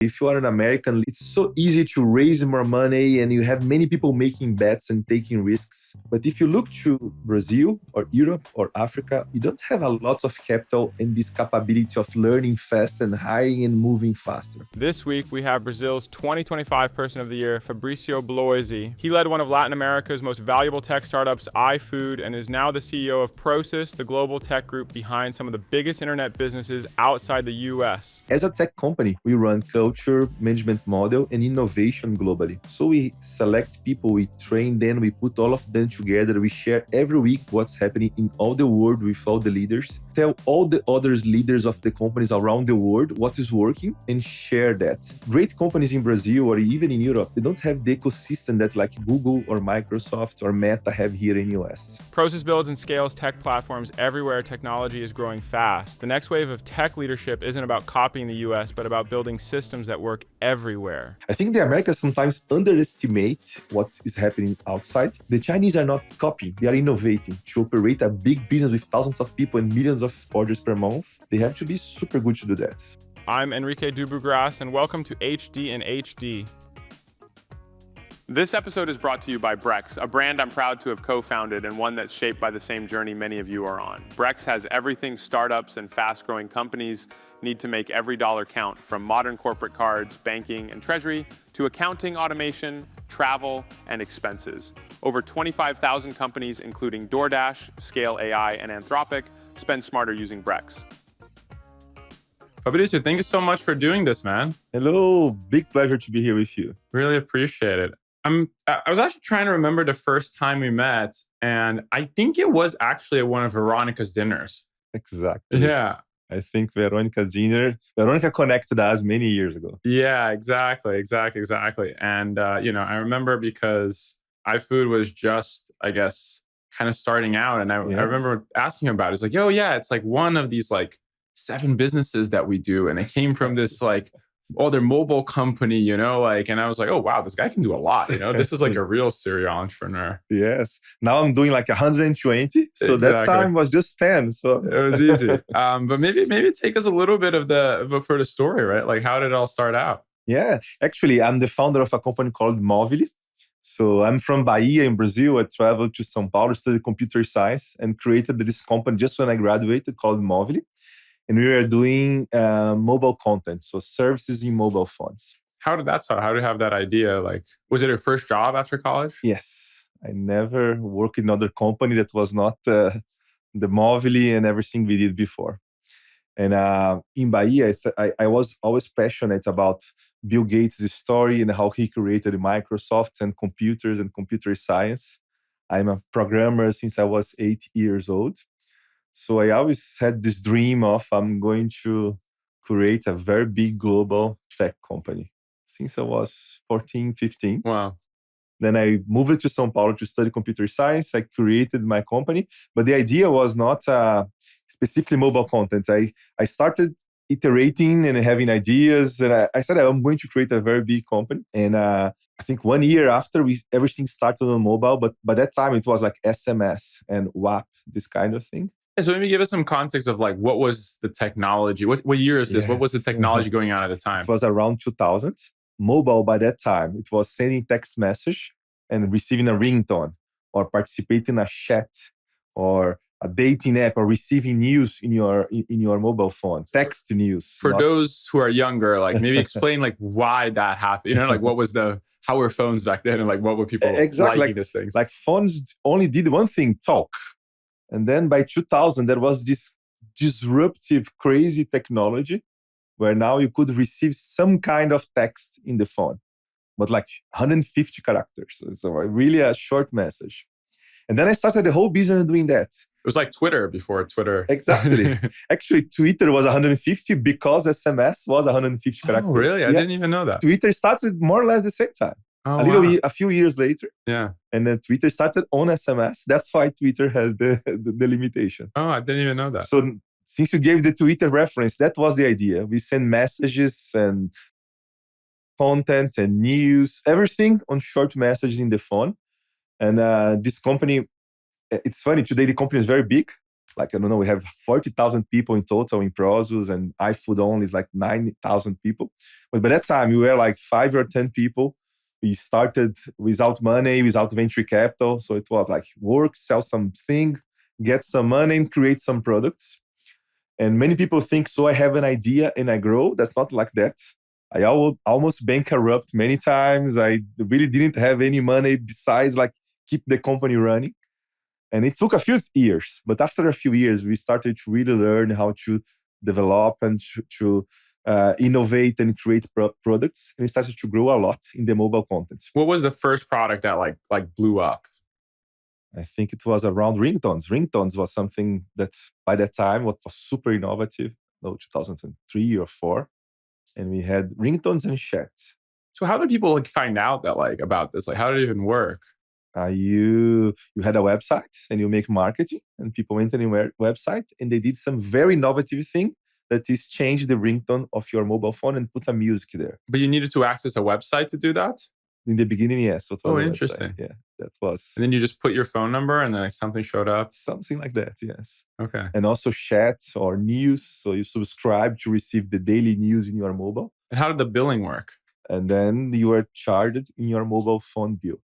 If you are an American, it's so easy to raise more money and you have many people making bets and taking risks. But if you look to Brazil or Europe or Africa, you don't have a lot of capital and this capability of learning fast and hiring and moving faster. This week, we have Brazil's 2025 Person of the Year, Fabricio Bloisi. He led one of Latin America's most valuable tech startups, iFood, and is now the CEO of Prosus, the global tech group behind some of the biggest internet businesses outside the US. As a tech company, we run culture, management model, and innovation globally. So we select people, we train them, we put all of them together, we share every week what's happening in all the world with all the leaders, tell all the other leaders of the companies around the world what is working and share that. Great companies in Brazil or even in Europe, they don't have the ecosystem that like Google or Microsoft or Meta have here in US. Prosus builds and scales tech platforms everywhere technology is growing fast. The next wave of tech leadership isn't about copying the US, but about building systems that work everywhere. I think the Americans sometimes underestimate what is happening outside. The Chinese are not copying, they are innovating. To operate a big business with thousands of people and millions of orders per month, they have to be super good to do that. I'm Enrique Dubugras, and welcome to HD in HD. This episode is brought to you by Brex, a brand I'm proud to have co-founded and one that's shaped by the same journey many of you are on. Brex has everything startups and fast-growing companies need to make every dollar count, from modern corporate cards, banking, and treasury, to accounting, automation, travel, and expenses. Over 25,000 companies, including DoorDash, Scale AI, and Anthropic, spend smarter using Brex. Fabricio, thank you so much for doing this, man. Hello, big pleasure to be here with you. Really appreciate it. I was actually trying to remember the first time we met, and I think it was actually at one of Veronica's dinners. Exactly. Yeah. I think Veronica's dinner, Veronica connected us many years ago. Yeah, exactly. And, I remember because iFood was just, I guess, kind of starting out. And I remember asking him about it. It's like, it's like one of these like 7 businesses that we do. And it came from this like other mobile company, and I was like, oh, wow, this guy can do a lot. This is like a real serial entrepreneur. Yes. Now I'm doing like 120. So that time was just 10. So it was easy. But maybe take us a little bit for the story, right? Like, how did it all start out? Yeah. Actually, I'm the founder of a company called Movile. So I'm from Bahia in Brazil. I traveled to São Paulo, studied computer science, and created this company just when I graduated called Movile. And we were doing mobile content, so services in mobile phones. How did that start? How did you have that idea? Like, was it your first job after college? Yes. I never worked in another company that was not the Movile and everything we did before. And in Bahia, I was always passionate about Bill Gates' story and how he created Microsoft and computers and computer science. I'm a programmer since I was 8 years old. So I always had this dream of I'm going to create a very big global tech company since I was 14, 15. Wow. Then I moved to São Paulo to study computer science. I created my company, but the idea was not specifically mobile content. I started iterating and having ideas, and I said I'm going to create a very big company. And I think 1 year after, everything started on mobile, but by that time it was like SMS and WAP, this kind of thing. So maybe give us some context of like, what was the technology? What year is this? Yes. What was the technology going on at the time? It was around 2000. Mobile by that time, it was sending text message and receiving a ringtone, or participating in a chat, or a dating app, or receiving news in your mobile phone, text news. For those who are younger, like maybe explain like why that happened. Like how were phones back then, and like what were people liking these things? Like phones only did one thing, talk. And then by 2000, there was this disruptive, crazy technology where now you could receive some kind of text in the phone, but like 150 characters. So really a short message. And then I started the whole business doing that. It was like Twitter before Twitter. Exactly. Actually, Twitter was 150 because SMS was 150 characters. Oh, really? I didn't even know that. Twitter started more or less the same time. Oh, a few years later. Yeah. And then Twitter started on SMS. That's why Twitter has the limitation. Oh, I didn't even know that. So since you gave the Twitter reference, that was the idea. We send messages and content and news, everything on short messages in the phone. And this company, it's funny, today the company is very big. Like, I don't know, we have 40,000 people in total in Prosus, and iFood only is like 9,000 people. But by that time, we were like 5 or 10 people. We started without money, without venture capital. So it was like work, sell something, get some money, and create some products. And many people think, so I have an idea and I grow. That's not like that. I almost bankrupt many times. I really didn't have any money besides like keep the company running. And it took a few years, but after a few years, we started to really learn how to develop and to innovate and create products. And we started to grow a lot in the mobile content. What was the first product that like blew up? I think it was around ringtones. Ringtones was something that by that time was super innovative, 2003 or 4. And we had ringtones and chats. So how did people like find out that like about this? Like how did it even work? You had a website and you make marketing, and people went on your website and they did some very innovative thing that is change the ringtone of your mobile phone and put some music there. But you needed to access a website to do that? In the beginning, yes. Oh, interesting. Yeah, that was. And then you just put your phone number and then like, something showed up? Something like that, yes. Okay. And also chat or news. So you subscribe to receive the daily news in your mobile. And how did the billing work? And then you are charged in your mobile phone bill.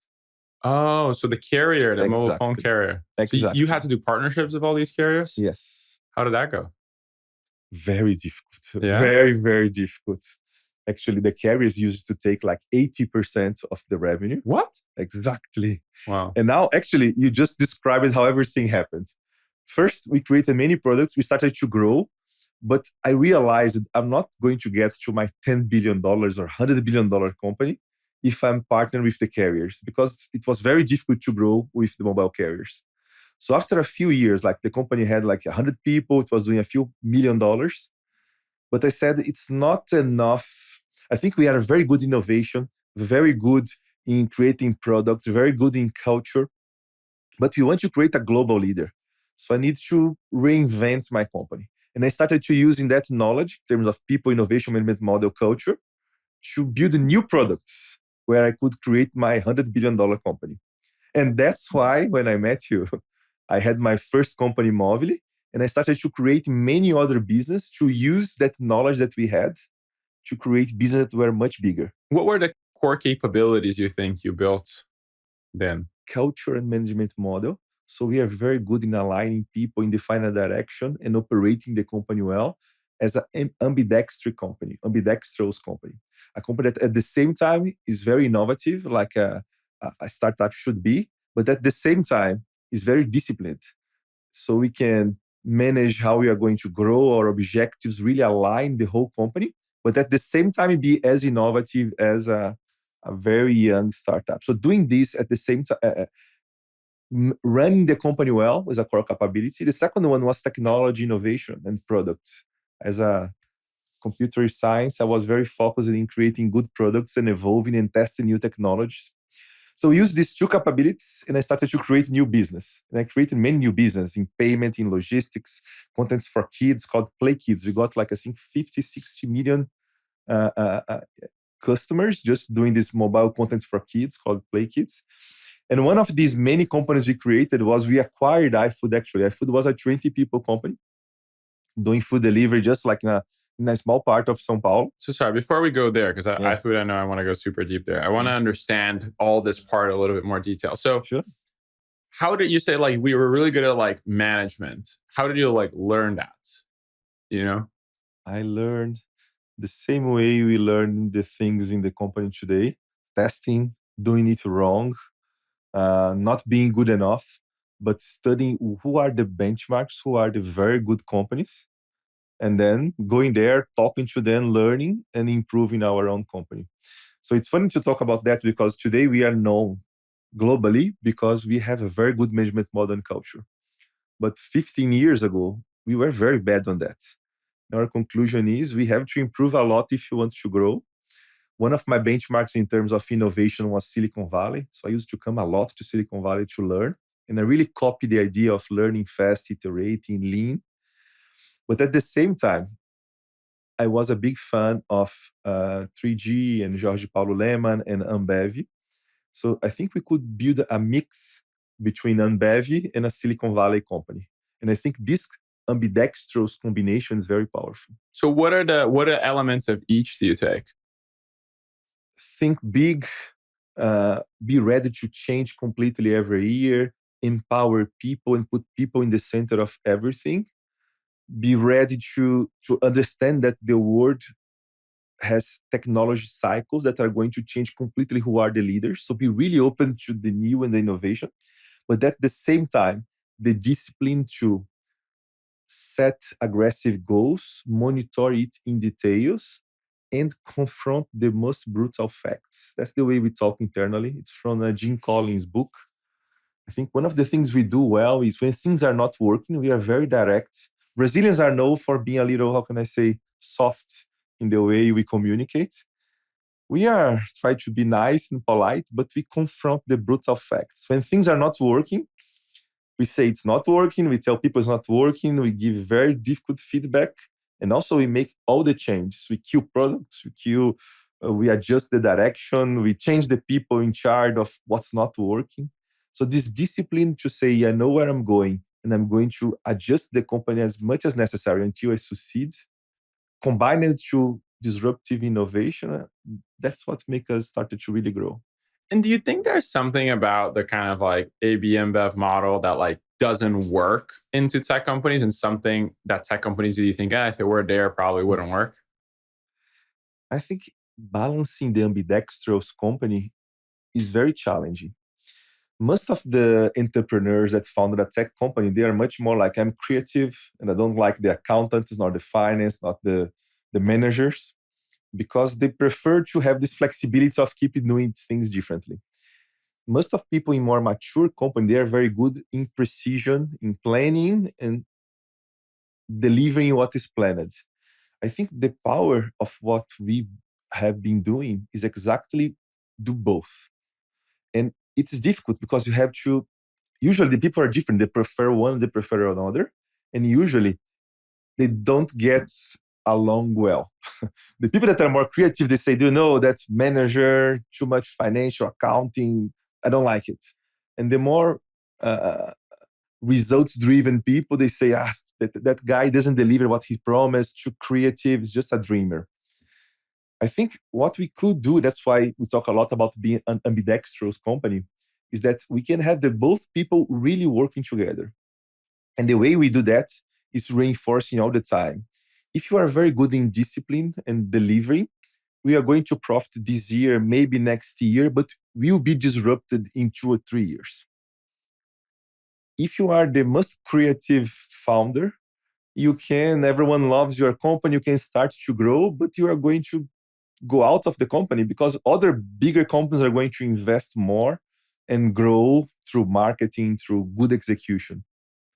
Oh, so the carrier, the mobile phone carrier. Exactly. So you had to do partnerships with all these carriers? Yes. How did that go? Very difficult. Yeah? Very, very difficult. Actually, the carriers used to take like 80% of the revenue. What? Exactly. Wow. And now, actually, you just described how everything happened. First, we created many products. We started to grow. But I realized I'm not going to get to my $10 billion or $100 billion company if I'm partnering with the carriers, because it was very difficult to grow with the mobile carriers. So after a few years, like the company had like 100 people, it was doing a few $1 million. But I said, it's not enough. I think we are a very good innovation, very good in creating products, very good in culture, but we want to create a global leader. So I need to reinvent my company. And I started to using that knowledge in terms of people, innovation, management model, culture, to build new products where I could create my $100 billion company. And that's why when I met you, I had my first company, Movile, and I started to create many other business to use that knowledge that we had to create business that were much bigger. What were the core capabilities you think you built then? Culture and management model. So we are very good in aligning people in defining a direction and operating the company well as an ambidextrous company, a company that at the same time is very innovative, like a startup should be, but at the same time is very disciplined. So we can manage how we are going to grow, our objectives, really align the whole company, but at the same time be as innovative as a very young startup. So doing this at the same time, running the company well was a core capability. The second one was technology, innovation, and products. As a computer science, I was very focused in creating good products and evolving and testing new technologies. So we used these two capabilities and I started to create new business. And I created many new business in payment, in logistics, contents for kids called Play Kids. We got like, I think, 50, 60 million customers just doing this mobile content for kids called Play Kids. And one of these many companies we created was we acquired iFood, actually. iFood was a 20 people company doing food delivery just like in a small part of São Paulo. So sorry, before we go there, because iFood, I know I want to go super deep there. I want to understand all this part a little bit more detail. So sure. How did you say like we were really good at like management? How did you like learn that? You know? I learned the same way we learn the things in the company today, testing, doing it wrong, not being good enough, but studying who are the benchmarks, who are the very good companies, and then going there, talking to them, learning, and improving our own company. So it's funny to talk about that because today we are known globally because we have a very good management model and culture. But 15 years ago, we were very bad on that. Our conclusion is we have to improve a lot if you want to grow. One of my benchmarks in terms of innovation was Silicon Valley. So I used to come a lot to Silicon Valley to learn. And I really copied the idea of learning fast, iterating, lean. But at the same time, I was a big fan of 3G and Jorge Paulo Lemann and Ambev. So I think we could build a mix between Ambev and a Silicon Valley company. And I think this ambidextrous combination is very powerful. So what are elements of each do you take? Think big, be ready to change completely every year, empower people and put people in the center of everything. Be ready to understand that the world has technology cycles that are going to change completely who are the leaders. So be really open to the new and the innovation. But at the same time, the discipline to set aggressive goals, monitor it in details, and confront the most brutal facts. That's the way we talk internally. It's from a Jim Collins book. I think one of the things we do well is when things are not working, we are very direct. Brazilians are known for being a little, how can I say, soft in the way we communicate. We are try to be nice and polite, but we confront the brutal facts. When things are not working, we say it's not working, we tell people it's not working, we give very difficult feedback, and also we make all the changes. We kill products, we adjust the direction, we change the people in charge of what's not working. So this discipline to say, I know where I'm going, and I'm going to adjust the company as much as necessary until I succeed, combine it to disruptive innovation, that's what makes us started to really grow. And do you think there's something about the kind of like AB InBev model that like doesn't work into tech companies, and something that tech companies do you think, if it were there, probably wouldn't work? I think balancing the ambidextrous company is very challenging. Most of the entrepreneurs that founded a tech company, they are much more like, I'm creative and I don't like the accountants, nor the finance, not the managers, because they prefer to have this flexibility of keeping doing things differently. Most of people in more mature company, they are very good in precision, in planning and delivering what is planned. I think the power of what we have been doing is exactly do both. And it's difficult because you have to, usually the people are different. They prefer one, they prefer another. And usually they don't get along well. The people that are more creative, they say, do you know that's manager, too much financial accounting. I don't like it. And the more uh, results driven people, they say, that guy doesn't deliver what he promised, too creative, is just a dreamer. I think what we could do, that's why we talk a lot about being an ambidextrous company, is that we can have the both people really working together. And the way we do that is reinforcing all the time. If you are very good in discipline and delivery, we are going to profit this year, maybe next year, but we'll be disrupted in 2 or 3 years. If you are the most creative founder, everyone loves your company, you can start to grow, but you are going to go out of the company because other bigger companies are going to invest more and grow through marketing, through good execution.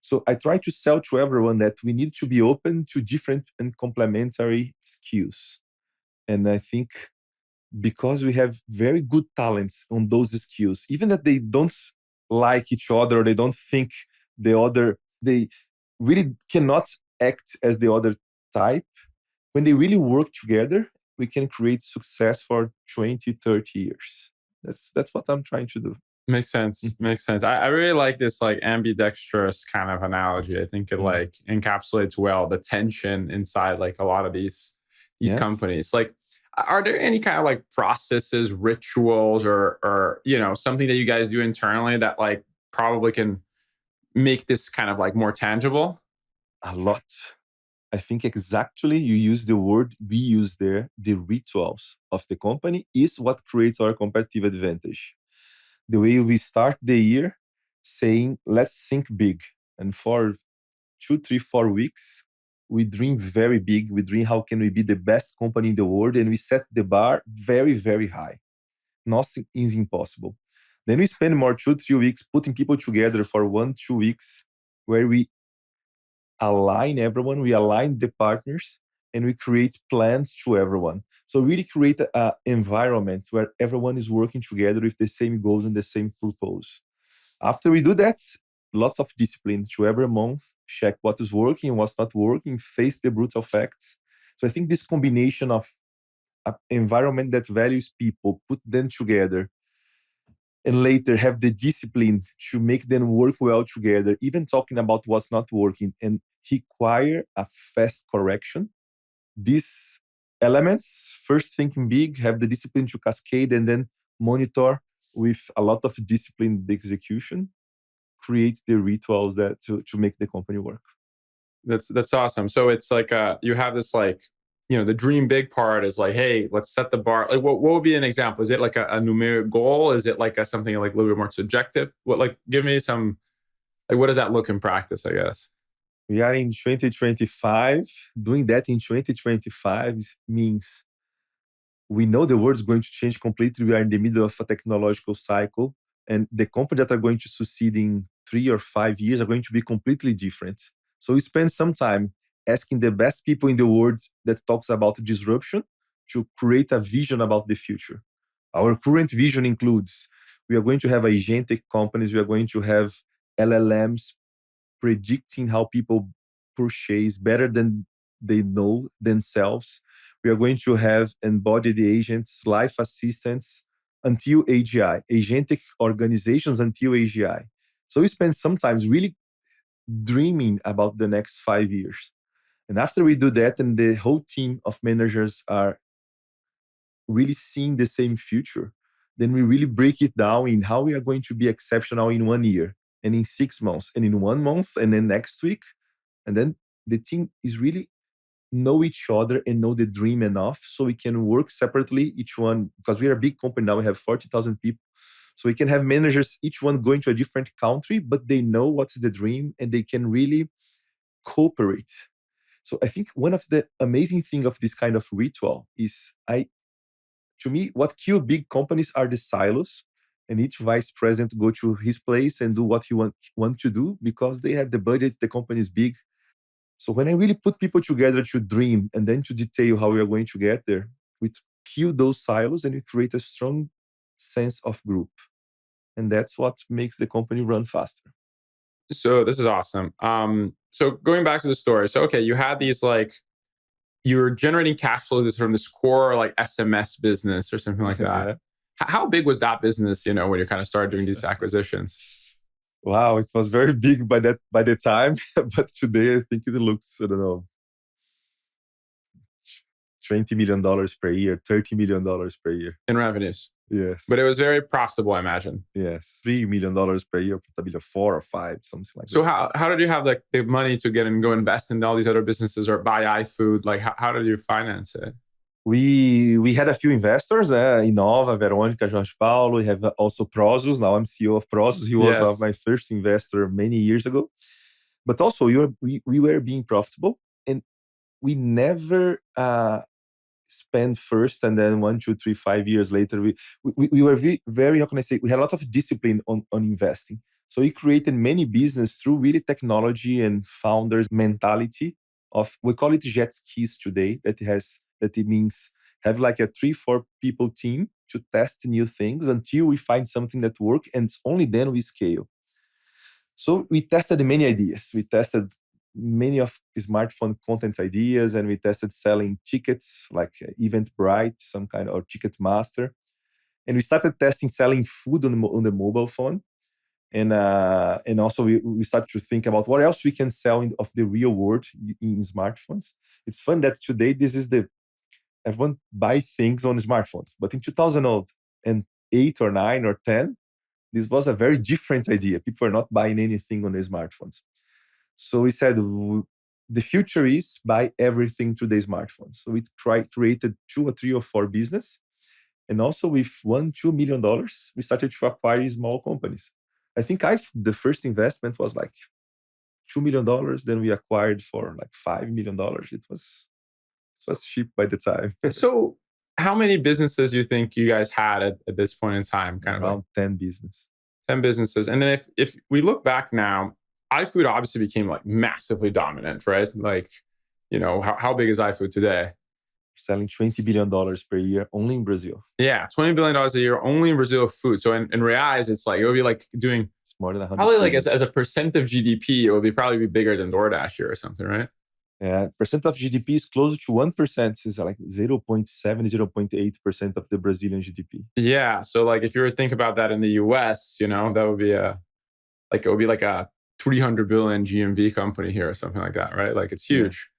So I try to sell to everyone that we need to be open to different and complementary skills. And I think because we have very good talents on those skills, even that they don't like each other, or they don't think the other, they really cannot act as the other type. When they really work together, we can create success for 20, 30 years. That's what I'm trying to do. Makes sense. Makes sense. I really like this like ambidextrous kind of analogy. I think it like encapsulates well the tension inside like a lot of these Yes. companies. Like, are there any kind of like processes, rituals, or something that you guys do internally that like probably can make this kind of like more tangible? A lot. I think exactly you use the word we use there, the rituals of the company is what creates our competitive advantage. The way we start the year saying, let's think big. And for 2, 3, 4 weeks, we dream very big. We dream how can we be the best company in the world, and we set the bar very, very high. Nothing is impossible. Then we spend more 2, 3 weeks putting people together for 1, 2 weeks where we align everyone, we align the partners, and we create plans to everyone. So really create an environment where everyone is working together with the same goals and the same purpose. After we do that, lots of discipline to every month, check what is working, what's not working, face the brutal facts. So I think this combination of an environment that values people, put them together, and later have the discipline to make them work well together, even talking about what's not working, and require a fast correction. These elements, first thinking big, have the discipline to cascade, and then monitor with a lot of discipline the execution, create the rituals that to make the company work. That's awesome. So it's like you have this like, the dream big part is like, hey, let's set the bar. Like what would be an example? Is it like a numeric goal? Is it like something like a little bit more subjective? What, like, give me some, like, what does that look in practice, I guess? We are in 2025. Doing that in 2025 means we know the world is going to change completely. We are in the middle of a technological cycle, and the companies that are going to succeed in 3 or 5 years are going to be completely different. So we spend some time asking the best people in the world that talks about disruption to create a vision about the future. Our current vision includes we are going to have agentic companies, we are going to have LLMs predicting how people purchase better than they know themselves. We are going to have embodied agents, life assistants until AGI, agentic organizations until AGI. So we spend sometimes really dreaming about the next 5 years. And after we do that, and the whole team of managers are really seeing the same future, then we really break it down in how we are going to be exceptional in 1 year and in 6 months and in 1 month and then next week. And then the team is really know each other and know the dream enough so we can work separately, each one, because we are a big company now, we have 40,000 people. So we can have managers, each one going to a different country, but they know what's the dream and they can really cooperate. So I think one of the amazing thing of this kind of ritual is to me, what kill big companies are the silos, and each vice president go to his place and do what he want to do because they have the budget, the company is big. So when I really put people together to dream and then to detail how we are going to get there, we kill those silos and we create a strong sense of group. And that's what makes the company run faster. So this is awesome. So going back to the story. So, okay, you had these like, you're generating cash flows from this core like SMS business or something like that. Yeah. How big was that business, when you kind of started doing these acquisitions? Wow, it was very big by the time, but today I think it looks, I don't know, $20 million per year, $30 million per year. In revenues. Yes. But it was very profitable, I imagine. Yes. $3 million per year, profitability 4 or 5, something like So that. how did you have like the money to get and go invest in all these other businesses or buy iFood? Like how did you finance it? We had a few investors, Innova, Verônica, Jorge Paulo. We have also Prosus. Now I'm CEO of Prosus. He was Yes. my first investor many years ago. But also we were being profitable, and we never spend first and then 1, 2, 3, 5 years later. We were very, how can I say, we had a lot of discipline on investing. So we created many business through really technology and founders mentality of, we call it jet skis today, that it means have like a 3, 4 people team to test new things until we find something that works, and only then we scale. So we tested many ideas. We tested many of smartphone content ideas, and we tested selling tickets like Eventbrite, some kind of Ticketmaster. And we started testing selling food on the mobile phone. And also we started to think about what else we can sell of the real world in smartphones. It's fun that today this is everyone buys things on smartphones. But in 2008 or 9 or 10, this was a very different idea. People are not buying anything on the smartphones. So we said the future is buy everything through the smartphones. So we created 2 or 3 or 4 business. And also with $1, $2 million, we started to acquire small companies. I think the first investment was like $2 million. Then we acquired for like $5 million. It was cheap by the time. So how many businesses do you think you guys had at this point in time? Kind of Around like 10 business. 10 businesses. And then if we look back now, iFood obviously became like massively dominant, right? Like, how big is iFood today? Selling $20 billion per year only in Brazil. Yeah, $20 billion a year only in Brazil of food. So in reais, it's like, it would be like doing, it's more than 100 probably like billion. as a percent of GDP, it would probably be bigger than DoorDash here or something, right? Percent of GDP is close to 1%. It's like 0.7, 0.8% of the Brazilian GDP. Yeah. So like if you were to think about that in the US, that would be like a 300 billion GMV company here or something like that, right? Like it's huge.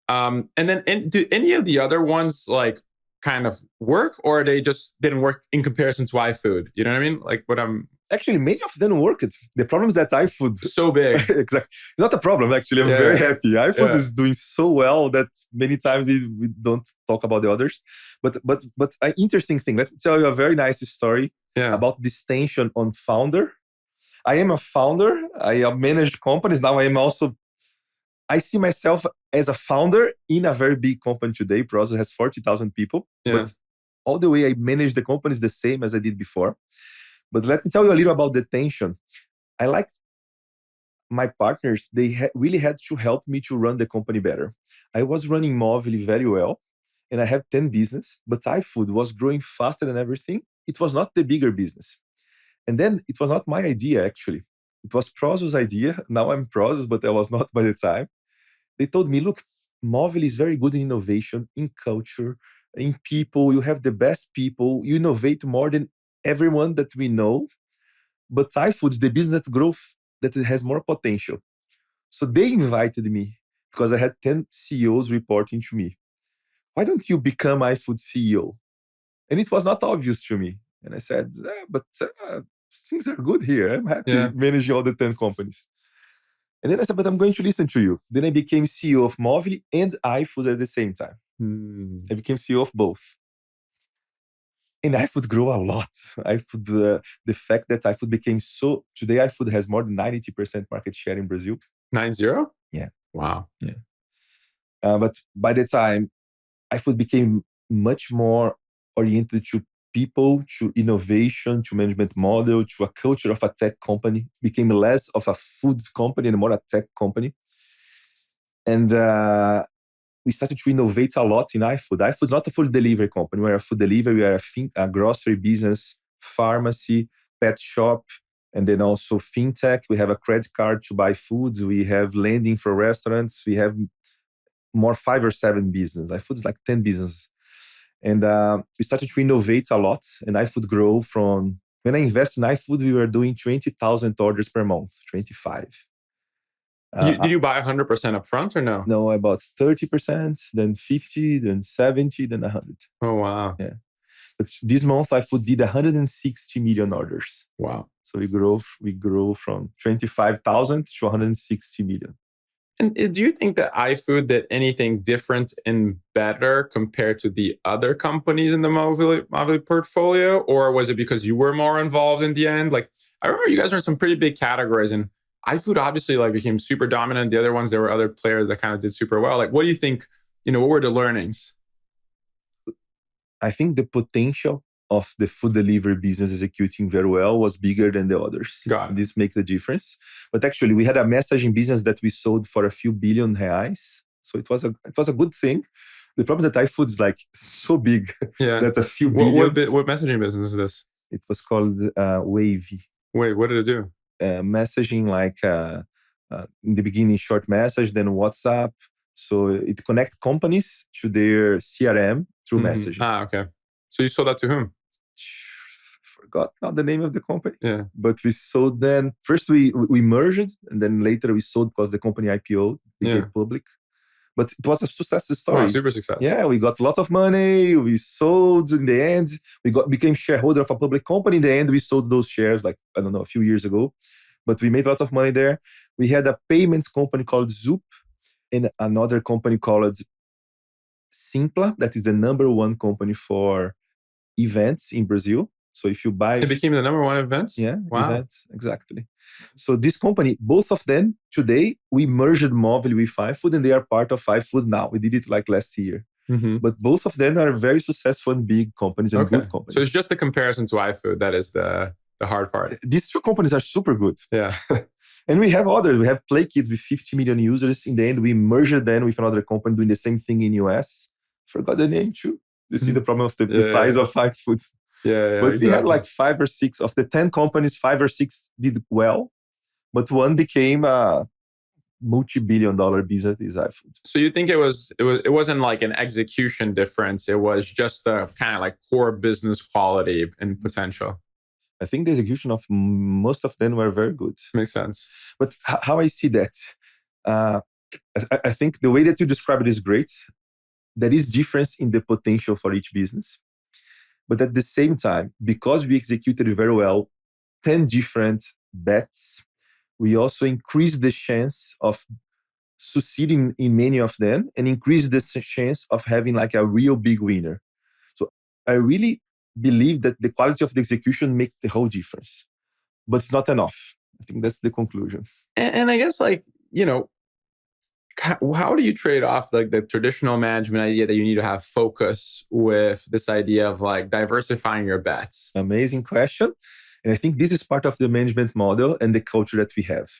And then do any of the other ones like kind of work, or they just didn't work in comparison to iFood? You know what I mean? Like what I'm Actually, many of them worked. The problem is that iFood so big. Exactly. It's not a problem, actually. I'm very happy. iFood is doing so well that many times we don't talk about the others. But an interesting thing, let me tell you a very nice story about this tension on founder. I am a founder. I manage companies. Now I see myself as a founder in a very big company today. Prosus has 40,000 people. But all the way I manage the company is the same as I did before. But let me tell you a little about the tension. I like my partners, they really had to help me to run the company better. I was running Movile very well, and I have 10 business, but iFood was growing faster than everything. It was not the bigger business. And then it was not my idea, actually. It was Prosus' idea. Now I'm Prosus, but I was not by the time. They told me, look, Movile is very good in innovation, in culture, in people. You have the best people. You innovate more than everyone that we know. But iFood is the business that has more potential. So they invited me because I had 10 CEOs reporting to me. Why don't you become iFood CEO? And it was not obvious to me. And I said, but things are good here. I'm happy managing all the 10 companies. And then I said, but I'm going to listen to you. Then I became CEO of Movile and iFood at the same time. I became CEO of both. And iFood grew a lot. iFood, the fact that iFood became today iFood has more than 90% market share in Brazil. 9-0? Yeah. Wow. Yeah. But by the time, iFood became much more oriented to people, to innovation, to management model, to a culture of a tech company, became less of a food company and more a tech company. And we started to innovate a lot in iFood. iFood is not a food delivery company. We're a food delivery, we are a grocery business, pharmacy, pet shop, and then also fintech. We have a credit card to buy foods. We have lending for restaurants. We have more 5 or 7 businesses. iFood is like 10 businesses. And we started to innovate a lot. And iFood grew from, when I invested in iFood, we were doing 20,000 orders per month, 25. Did you buy 100% upfront or no? No, I bought 30%, then 50, then 70, then 100. Oh, wow. Yeah. But this month, iFood did 160 million orders. Wow. So we grew from 25,000 to 160 million. And do you think that iFood did anything different and better compared to the other companies in the Movile portfolio? Or was it because you were more involved in the end? Like, I remember you guys were in some pretty big categories, and iFood obviously like became super dominant. The other ones, there were other players that kind of did super well. Like, what do you think, what were the learnings? I think the potential of the food delivery business executing very well was bigger than the others. This makes a difference. But actually, we had a messaging business that we sold for a few billion reais. So it was a good thing. The problem is that iFood is like so big that a few billion. What messaging business is this? It was called Wavy. Wait, what did it do? Messaging like in the beginning, short message, then WhatsApp. So it connects companies to their CRM through messaging. Ah, okay. So you sold that to whom? Forgot now the name of the company. Yeah. But we sold then. First we merged, and then later we sold because the company IPO became public. But it was a success story. Wow, super success. Yeah, we got a lot of money. We sold in the end. We became shareholder of a public company. In the end, we sold those shares like, I don't know, a few years ago. But we made a lot of money there. We had a payments company called Zoop and another company called Simpla. That is the number 1 company for events in Brazil. So if you buy... It became the number 1 events? Yeah, events, exactly. So this company, both of them, today, we merged Movile with iFood and they are part of iFood now. We did it like last year. But both of them are very successful and big companies and good companies. So it's just the comparison to iFood that is the hard part. These 2 companies are super good. Yeah. And we have others. We have PlayKids with 50 million users. In the end, we merged them with another company doing the same thing in US. Forgot the name too. You see the problem of the size of iFood. Yeah, but we had like 5 or 6 of the 10 companies, 5 or 6 did well, but one became multi-billion-dollar business is iFood. So you think it wasn't like an execution difference? It was just the kind of like core business quality and potential. I think the execution of most of them were very good. Makes sense. But how I see that, I think the way that you describe it is great. There is difference in the potential for each business. But at the same time, because we executed very well 10 different bets, we also increased the chance of succeeding in many of them and increase the chance of having like a real big winner. So I really believe that the quality of the execution makes the whole difference, but it's not enough. I think that's the conclusion. And I guess like, how do you trade off like the traditional management idea that you need to have focus with this idea of like diversifying your bets? Amazing question. And I think this is part of the management model and the culture that we have.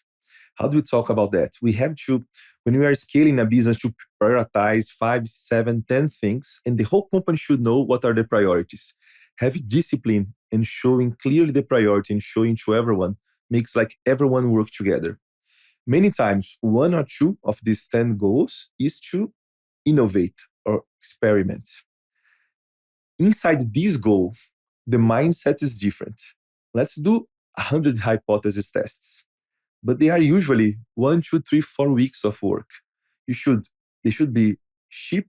How do we talk about that? We have to, when we are scaling a business, to prioritize 5, 7, 10 things, and the whole company should know what are the priorities. Having discipline and showing clearly the priority and showing to everyone makes like everyone work together. Many times, 1 or 2 of these 10 goals is to innovate or experiment. Inside this goal, the mindset is different. Let's do 100 hypothesis tests. But they are usually 1, 2, 3, 4 weeks of work. They should be cheap,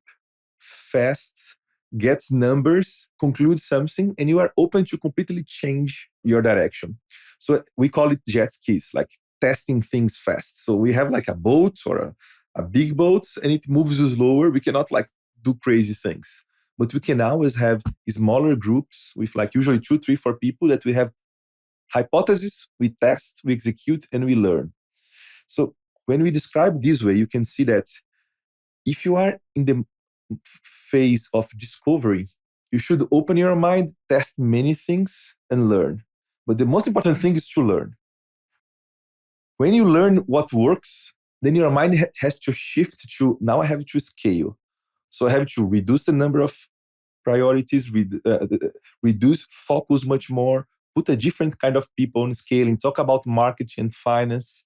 fast, get numbers, conclude something, and you are open to completely change your direction. So we call it jet skis, like testing things fast. So we have like a boat or a big boat, and it moves slower. We cannot like do crazy things. But we can always have smaller groups with like usually 2, 3, 4 people that we have hypothesis, we test, we execute, and we learn. So when we describe this way, you can see that if you are in the phase of discovery, you should open your mind, test many things, and learn. But the most important thing is to learn. When you learn what works, then your mind has to shift to, now I have to scale. So I have to reduce the number of priorities, reduce, focus much more, put a different kind of people on scaling, talk about marketing and finance.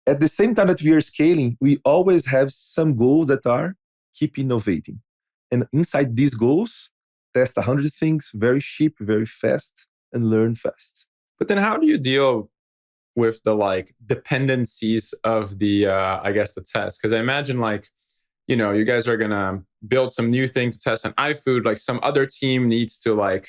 At the same time that we are scaling, we always have some goals that are keep innovating. And inside these goals, test 100 things very cheap, very fast, and learn fast. But then how do you deal with the like dependencies of the, I guess the test? Because I imagine like, you guys are going to build some new thing to test on iFood, like some other team needs to like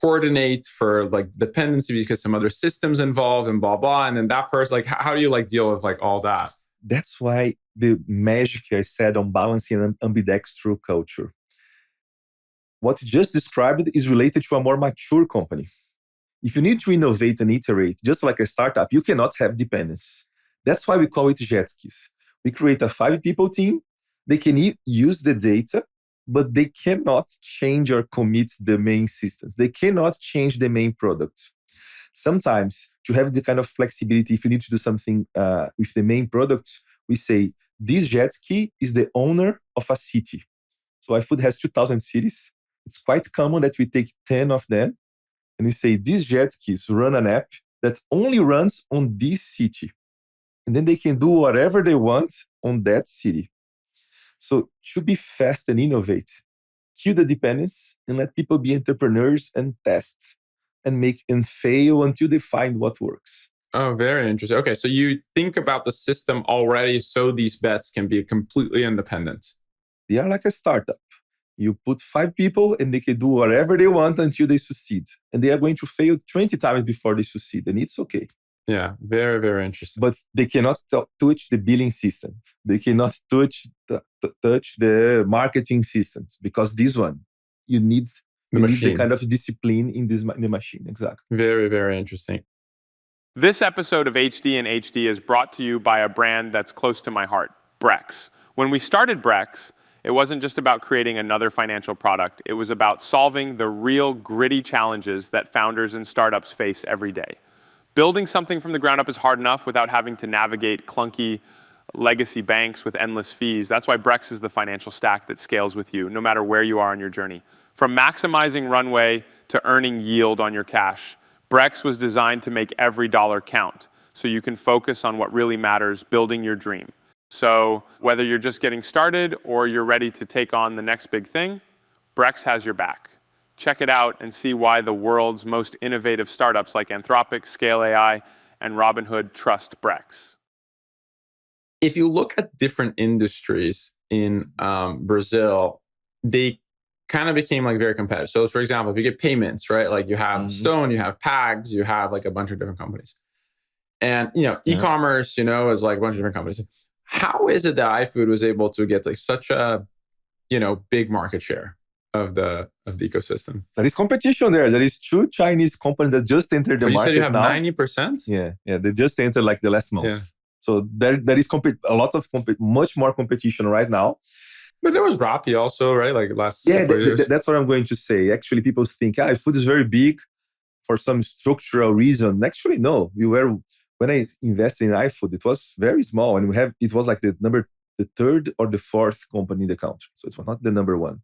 coordinate for like dependency because some other systems involved and blah, blah. And then that person, like, how do you like deal with like all that? That's why the magic I said on balancing an ambidextrous culture. What you just described is related to a more mature company. If you need to innovate and iterate, just like a startup, you cannot have dependence. That's why we call it jet skis. We create a 5-people team. They can use the data, but they cannot change or commit the main systems. They cannot change the main product. Sometimes to have the kind of flexibility, if you need to do something with the main product, we say, this jet ski is the owner of a city. So iFood has 2,000 cities. It's quite common that we take 10 of them and we say, these jet skis run an app that only runs on this city. And then they can do whatever they want on that city. So to be fast and innovate, kill the dependence and let people be entrepreneurs and test and make and fail until they find what works. Oh, very interesting. Okay, so you think about the system already so these bets can be completely independent. They are like a startup. You put 5 people and they can do whatever they want until they succeed. And they are going to fail 20 times before they succeed. And it's okay. Yeah, very, very interesting. But they cannot touch the billing system. They cannot touch the marketing systems because this one, you need the kind of discipline in the machine. Exactly. Very, very interesting. This episode of HD and HD is brought to you by a brand that's close to my heart, Brex. When we started Brex, it wasn't just about creating another financial product. It was about solving the real gritty challenges that founders and startups face every day. Building something from the ground up is hard enough without having to navigate clunky legacy banks with endless fees. That's why Brex is the financial stack that scales with you, no matter where you are on your journey. From maximizing runway to earning yield on your cash, Brex was designed to make every dollar count. so you can focus on what really matters, building your dream. So whether you're just getting started or you're ready to take on the next big thing, Brex has your back. Check it out and see why the world's most innovative startups like Anthropic, Scale AI, and Robinhood trust Brex. If you look at different industries in Brazil, they kind of became like very competitive. So for example, if you get payments, right? Like you have Stone, you have Pags, you have like a bunch of different companies. And, e-commerce, is like a bunch of different companies. How is it that iFood was able to get like such a, big market share of the ecosystem? There is competition there. There is two Chinese companies that just entered the But you market said you have now. 90%? Yeah, they just entered like the last month. Yeah. So there is a lot of much more competition right now. But there was Rappi also, right? Like last couple of years. That's what I'm going to say. Actually, people think, food is very big for some structural reason. Actually, no. When I invested in iFood, it was very small, and it was like the third or the fourth company in the country. So it was not the number one.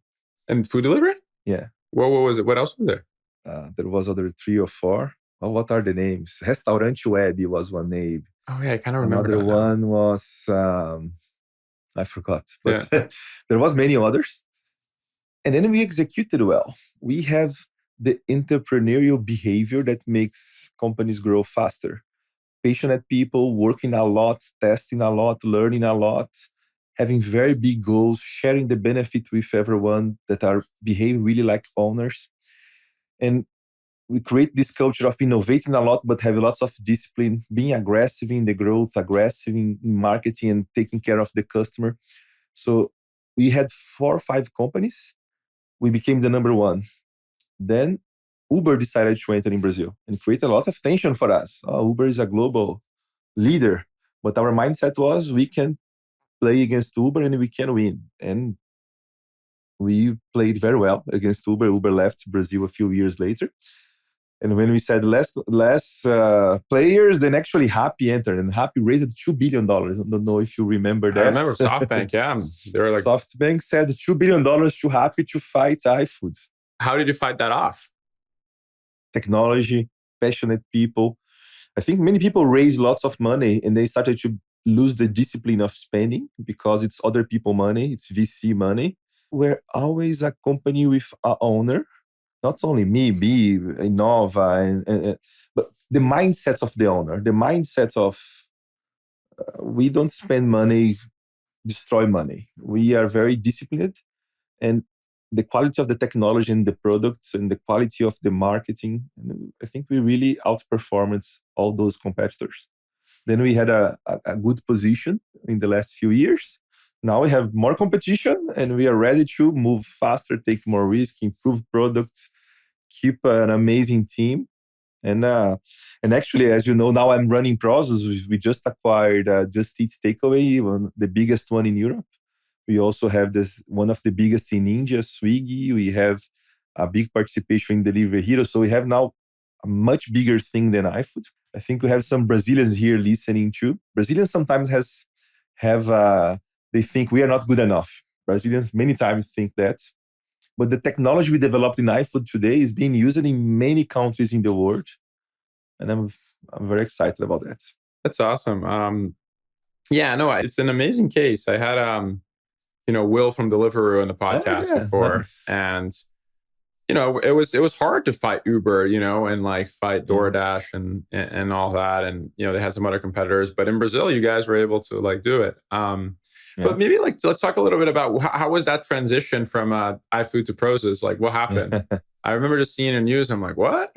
And food delivery? Yeah. What was it? What else was there? There was other 3 or 4. Well, what are the names? Restaurant Web was one name. Oh yeah, I kind of remember. Another one was I forgot, but there was many others. And then we executed well. We have the entrepreneurial behavior that makes companies grow faster. Passionate people working a lot, testing a lot, learning a lot, having very big goals, sharing the benefit with everyone that are behaving really like owners. And we create this culture of innovating a lot, but have lots of discipline, being aggressive in the growth, aggressive in marketing, and taking care of the customer. So we had 4 or 5 companies. We became the number one. Then Uber decided to enter in Brazil and create a lot of tension for us. Uber is a global leader, but our mindset was we can play against Uber and we can win. And we played very well against Uber. Uber left Brazil a few years later. And when we said less players, then actually Rappi entered, and Rappi raised $2 billion. I don't know if you remember that. I remember SoftBank, yeah. They were like, SoftBank said $2 billion to Rappi to fight iFood. How did you fight that off? Technology, passionate people. I think many people raised lots of money and they started to lose the discipline of spending because it's other people money, it's VC money. We're always a company with an owner. Not only me, Innova, but the mindset of the owner, the mindset of we don't spend money, destroy money. We are very disciplined, and the quality of the technology and the products and the quality of the marketing, I think we really outperformed all those competitors. Then we had a good position in the last few years. Now we have more competition and we are ready to move faster, take more risk, improve products, keep an amazing team. And actually, as you know, now I'm running Prosus. We just acquired Just Eat Takeaway, the biggest one in Europe. We also have one of the biggest in India, Swiggy. We have a big participation in Delivery Hero. So we have now a much bigger thing than iFood. I think we have some Brazilians here listening too. Brazilians sometimes they think we are not good enough. Brazilians many times think that. But the technology we developed in iFood today is being used in many countries in the world. And I'm very excited about that. That's awesome. It's an amazing case. I had Will from Deliveroo on the podcast before. Nice. And it was hard to fight Uber, and like fight DoorDash and all that. And they had some other competitors. But in Brazil, you guys were able to like do it. But maybe let's talk a little bit about how was that transition from iFood to Prosus? Like what happened? I remember just seeing the news. I'm like, what?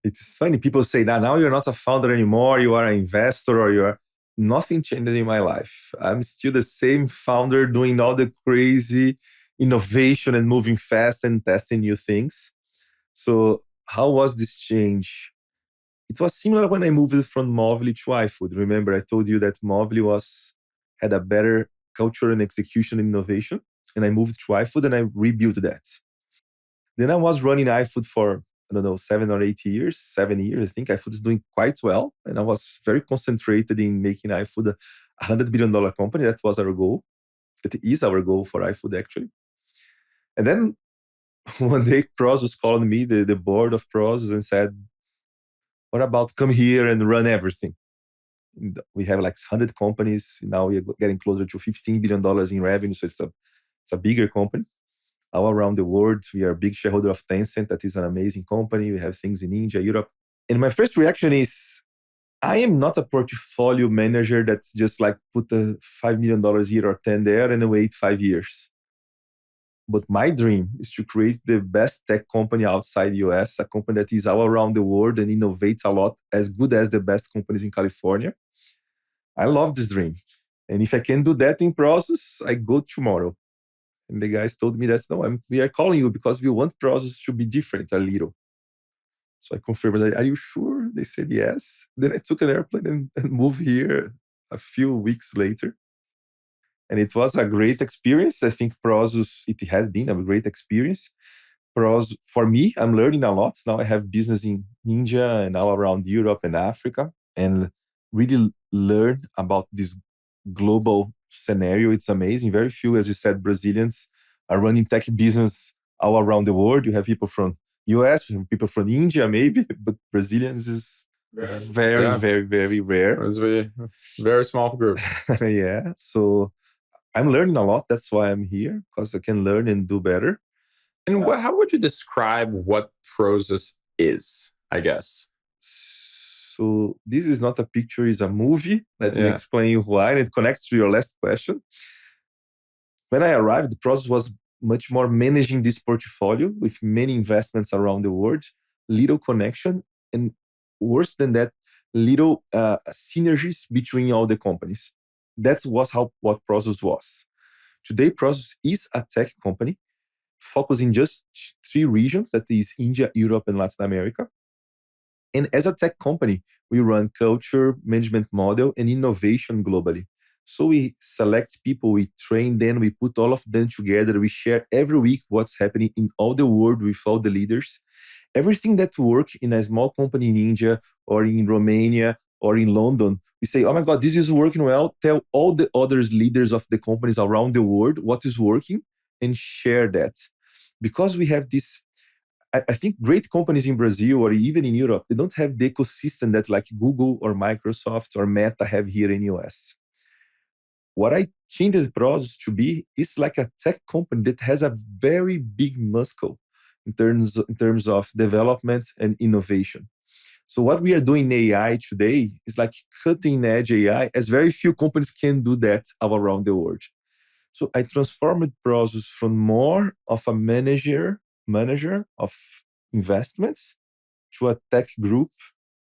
It's funny. People say now you're not a founder anymore. You are an investor or you're nothing changed in my life. I'm still the same founder doing all the crazy innovation and moving fast and testing new things. So how was this change? It was similar when I moved from Movile to iFood. Remember, I told you that Movile had a better culture and execution and innovation. And I moved to iFood and I rebuilt that. Then I was running iFood for, 7 or 8 years, 7 years. I think iFood is doing quite well. And I was very concentrated in making iFood a $100 billion company. That was our goal. It is our goal for iFood, actually. And then one day, Prosus called me, the board of Prosus, and said, what about come here and run everything? We have like 100 companies. Now we're getting closer to $15 billion in revenue. So it's a bigger company. All around the world, we are a big shareholder of Tencent. That is an amazing company. We have things in India, Europe. And my first reaction is, I am not a portfolio manager that's just like put a $5 million here or 10 there and wait 5 years. But my dream is to create the best tech company outside US, a company that is all around the world and innovates a lot, as good as the best companies in California. I love this dream. And if I can do that in Prosus, I go tomorrow. And the guys told me that, no, we are calling you because we want Prosus to be different a little. So I confirmed that, are you sure? They said yes. Then I took an airplane and moved here a few weeks later. And it was a great experience. I think Prosus, it has been a great experience. Prosus, for me, I'm learning a lot. Now I have business in India and now around Europe and Africa, and really learn about this global scenario. It's amazing. Very few, as you said, Brazilians are running tech business all around the world. You have people from US, people from India, maybe, but Brazilians is very rare. It's a very small group. Yeah. So I'm learning a lot. That's why I'm here, because I can learn and do better. And how would you describe what Prosus is, I guess? So this is not a picture, it's a movie. Let me explain you why, and it connects to your last question. When I arrived, the process was much more managing this portfolio with many investments around the world, little connection, and worse than that, little synergies between all the companies. That was what Prosus was. Today, Prosus is a tech company focusing just 3 regions, that is India, Europe, and Latin America. And as a tech company, we run culture, management model, and innovation globally. So we select people, we train them, we put all of them together, we share every week what's happening in all the world with all the leaders. Everything that works in a small company in India or in Romania or in London, we say, oh my God, this is working well. Tell all the other leaders of the companies around the world what is working and share that. Because we have this, I think great companies in Brazil or even in Europe, they don't have the ecosystem that like Google or Microsoft or Meta have here in US. What I changed the Prosus to be is like a tech company that has a very big muscle in terms of development and innovation. So what we are doing in AI today is like cutting edge AI, as very few companies can do that all around the world. So I transformed Prosus from more of a manager of investments to a tech group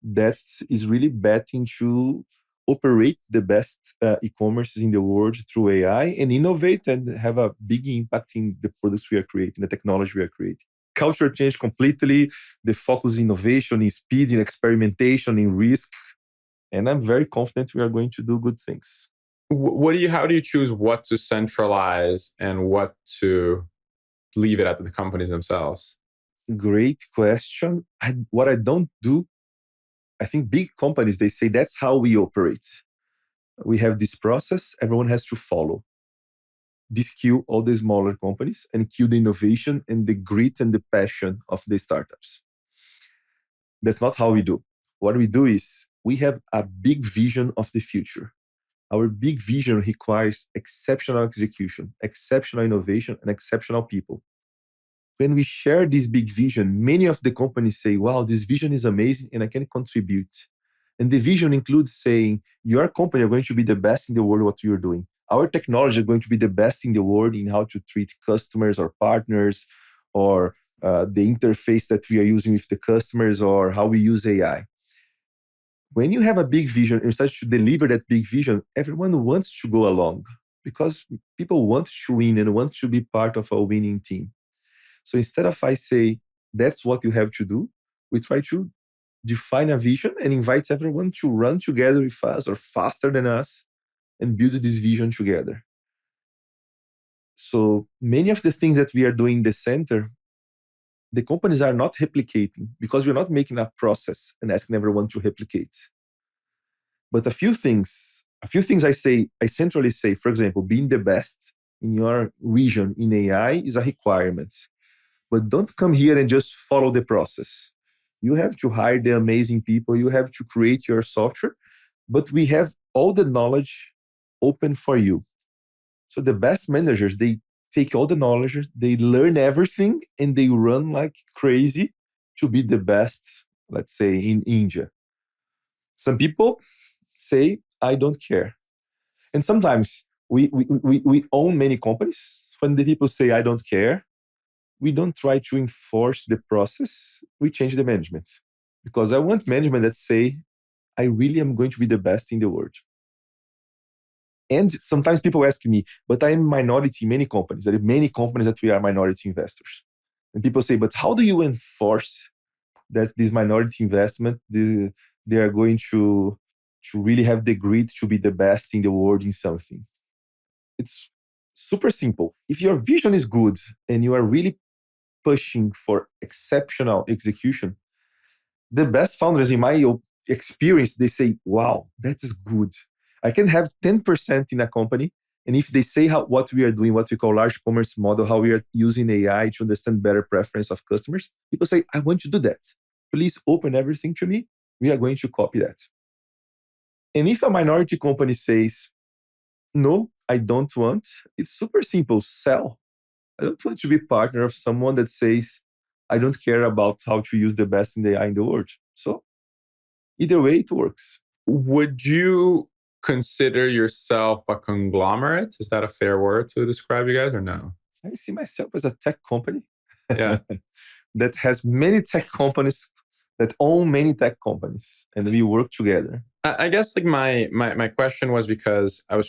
that is really betting to operate the best e-commerce in the world through AI and innovate and have a big impact in the products we are creating, the technology we are creating. Culture changed completely. The focus in innovation, in speed, in experimentation, in risk. And I'm very confident we are going to do good things. How do you choose what to centralize and what to leave it at the companies themselves? Great question. What I don't do, I think big companies, they say that's how we operate. We have this process, everyone has to follow. This kill all the smaller companies and kill the innovation and the grit and the passion of the startups. That's not how we do. What we do is we have a big vision of the future. Our big vision requires exceptional execution, exceptional innovation, and exceptional people. When we share this big vision, many of the companies say, wow, this vision is amazing and I can contribute. And the vision includes saying, your company are going to be the best in the world what you're doing. Our technology is going to be the best in the world in how to treat customers or partners or the interface that we are using with the customers or how we use AI. When you have a big vision and start to deliver that big vision, everyone wants to go along because people want to win and want to be part of a winning team. So instead of I say, that's what you have to do, we try to define a vision and invite everyone to run together with us or faster than us and build this vision together. So many of the things that we are doing in the center, the companies are not replicating because we're not making a process and asking everyone to replicate. But a few things I centrally say, for example, being the best in your region in AI is a requirement. But don't come here and just follow the process. You have to hire the amazing people. You have to create your software. But we have all the knowledge open for you. So the best managers, they take all the knowledge, they learn everything, and they run like crazy to be the best, let's say, in India. Some people say, I don't care. And sometimes we own many companies. When the people say, I don't care, we don't try to enforce the process. We change the management. Because I want management that say, I really am going to be the best in the world. And sometimes people ask me, but I'm minority in many companies. There are many companies that we are minority investors. And people say, but how do you enforce that this minority investment, they are going to really have the grit to be the best in the world in something? It's super simple. If your vision is good and you are really pushing for exceptional execution, the best founders, in my experience, they say, wow, that is good. I can have 10% in a company. And if they say what we are doing, what we call large commerce model, how we are using AI to understand better preference of customers, people say, I want to do that. Please open everything to me. We are going to copy that. And if a minority company says, no, I don't want, it's super simple, sell. I don't want to be partner of someone that says, I don't care about how to use the best in the AI in the world. So either way, it works. Would you consider yourself a conglomerate? Is that a fair word to describe you guys or no? I see myself as a tech company. Yeah. That has many tech companies that own many tech companies, and we work together. I guess like my question was because I'm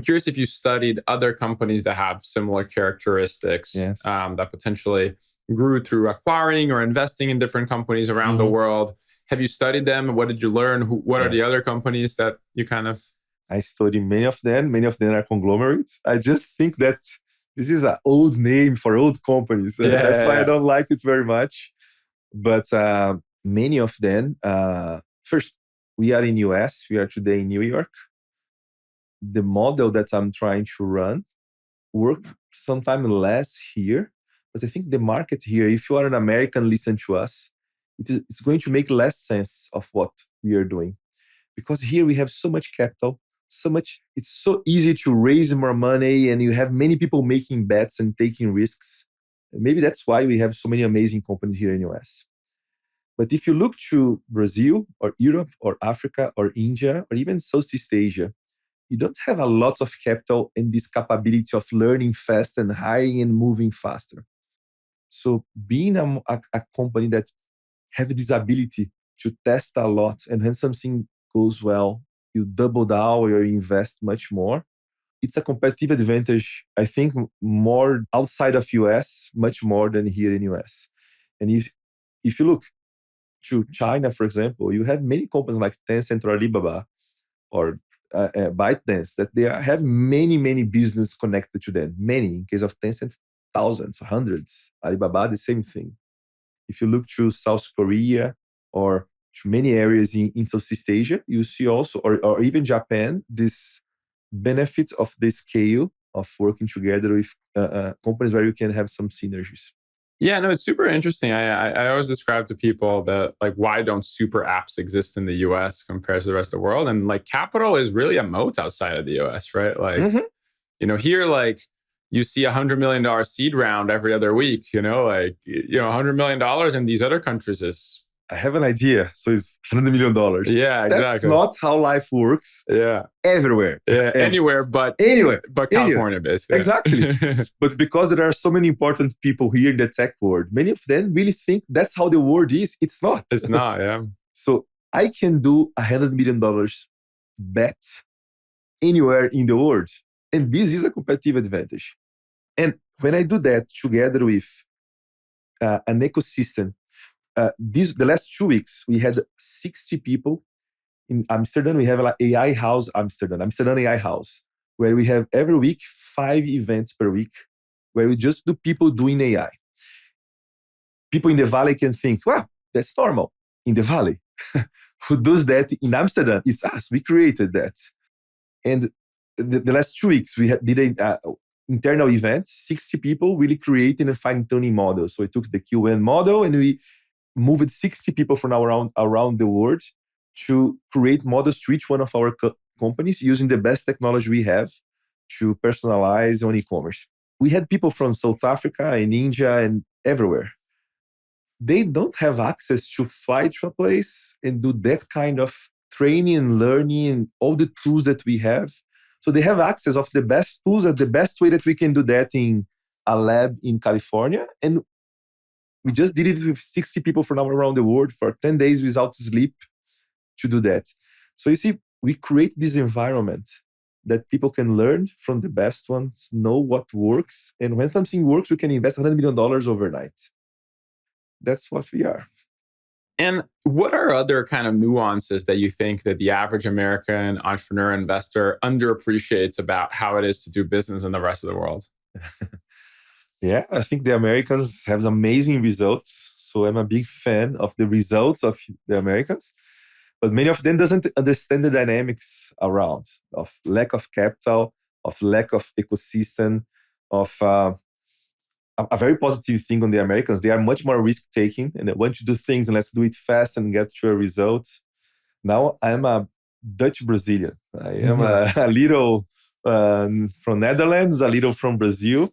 curious if you studied other companies that have similar characteristics, yes. That potentially grew through acquiring or investing in different companies around the world. Have you studied them? What did you learn? What are the other companies that you kind of... I studied many of them. Many of them are conglomerates. I just think that this is an old name for old companies. That's why I don't like it very much. But many of them, first, we are in US. We are today in New York. The model that I'm trying to run work sometimes less here. But I think the market here, if you are an American, listen to us, it's going to make less sense of what we are doing. Because here we have so much capital, it's so easy to raise more money, and you have many people making bets and taking risks. And maybe that's why we have so many amazing companies here in the US. But if you look to Brazil or Europe or Africa or India or even Southeast Asia, you don't have a lot of capital and this capability of learning fast and hiring and moving faster. So being a company that have this ability to test a lot, and when something goes well, you double down or you invest much more. It's a competitive advantage, I think, more outside of US, much more than here in US. And if you look to China, for example, you have many companies like Tencent or Alibaba or ByteDance that have many business connected to them. Many, in case of Tencent, thousands, hundreds. Alibaba, the same thing. If you look to South Korea or to many areas in Southeast Asia, you see also, or even Japan, this benefit of the scale of working together with companies where you can have some synergies. Yeah, no, it's super interesting. I always describe to people that like, why don't super apps exist in the US compared to the rest of the world? And like capital is really a moat outside of the US, right? Like, here, like you see $100 million seed round every other week, like, $100 million in these other countries is... I have an idea. So it's $100 million. Yeah, exactly. That's not how life works. Yeah. Everywhere. Yeah, anywhere but California, basically. Exactly. But because there are so many important people here in the tech world, many of them really think that's how the world is. It's not. It's not, yeah. So I can do $100 million bet anywhere in the world. And this is a competitive advantage. And when I do that together with an ecosystem, the last 2 weeks, we had 60 people in Amsterdam. We have like AI House Amsterdam AI House, where we have every week 5 events per week, where we just do people doing AI. People in the Valley can think, well, that's normal in the Valley. Who does that in Amsterdam? It's us. We created that. And the last 2 weeks, we did an internal event, 60 people really creating a fine-tuning model. So we took the QN model and we moved 60 people from around the world to create models to each one of our companies using the best technology we have to personalize on e-commerce. We had people from South Africa and India and everywhere. They don't have access to fly to a place and do that kind of training and learning and all the tools that we have. So they have access of the best tools and the best way that we can do that in a lab in California. And we just did it with 60 people from around the world for 10 days without sleep to do that. So you see, we create this environment that people can learn from the best ones, know what works. And when something works, we can invest $100 million overnight. That's what we are. And what are other kind of nuances that you think that the average American entrepreneur investor underappreciates about how it is to do business in the rest of the world? Yeah, I think the Americans have amazing results. So I'm a big fan of the results of the Americans. But many of them doesn't understand the dynamics around of lack of capital, of lack of ecosystem, of a very positive thing on the Americans. They are much more risk-taking and they want to do things and let's do it fast and get to a result. Now I'm a Dutch Brazilian. I am a little from Netherlands, a little from Brazil.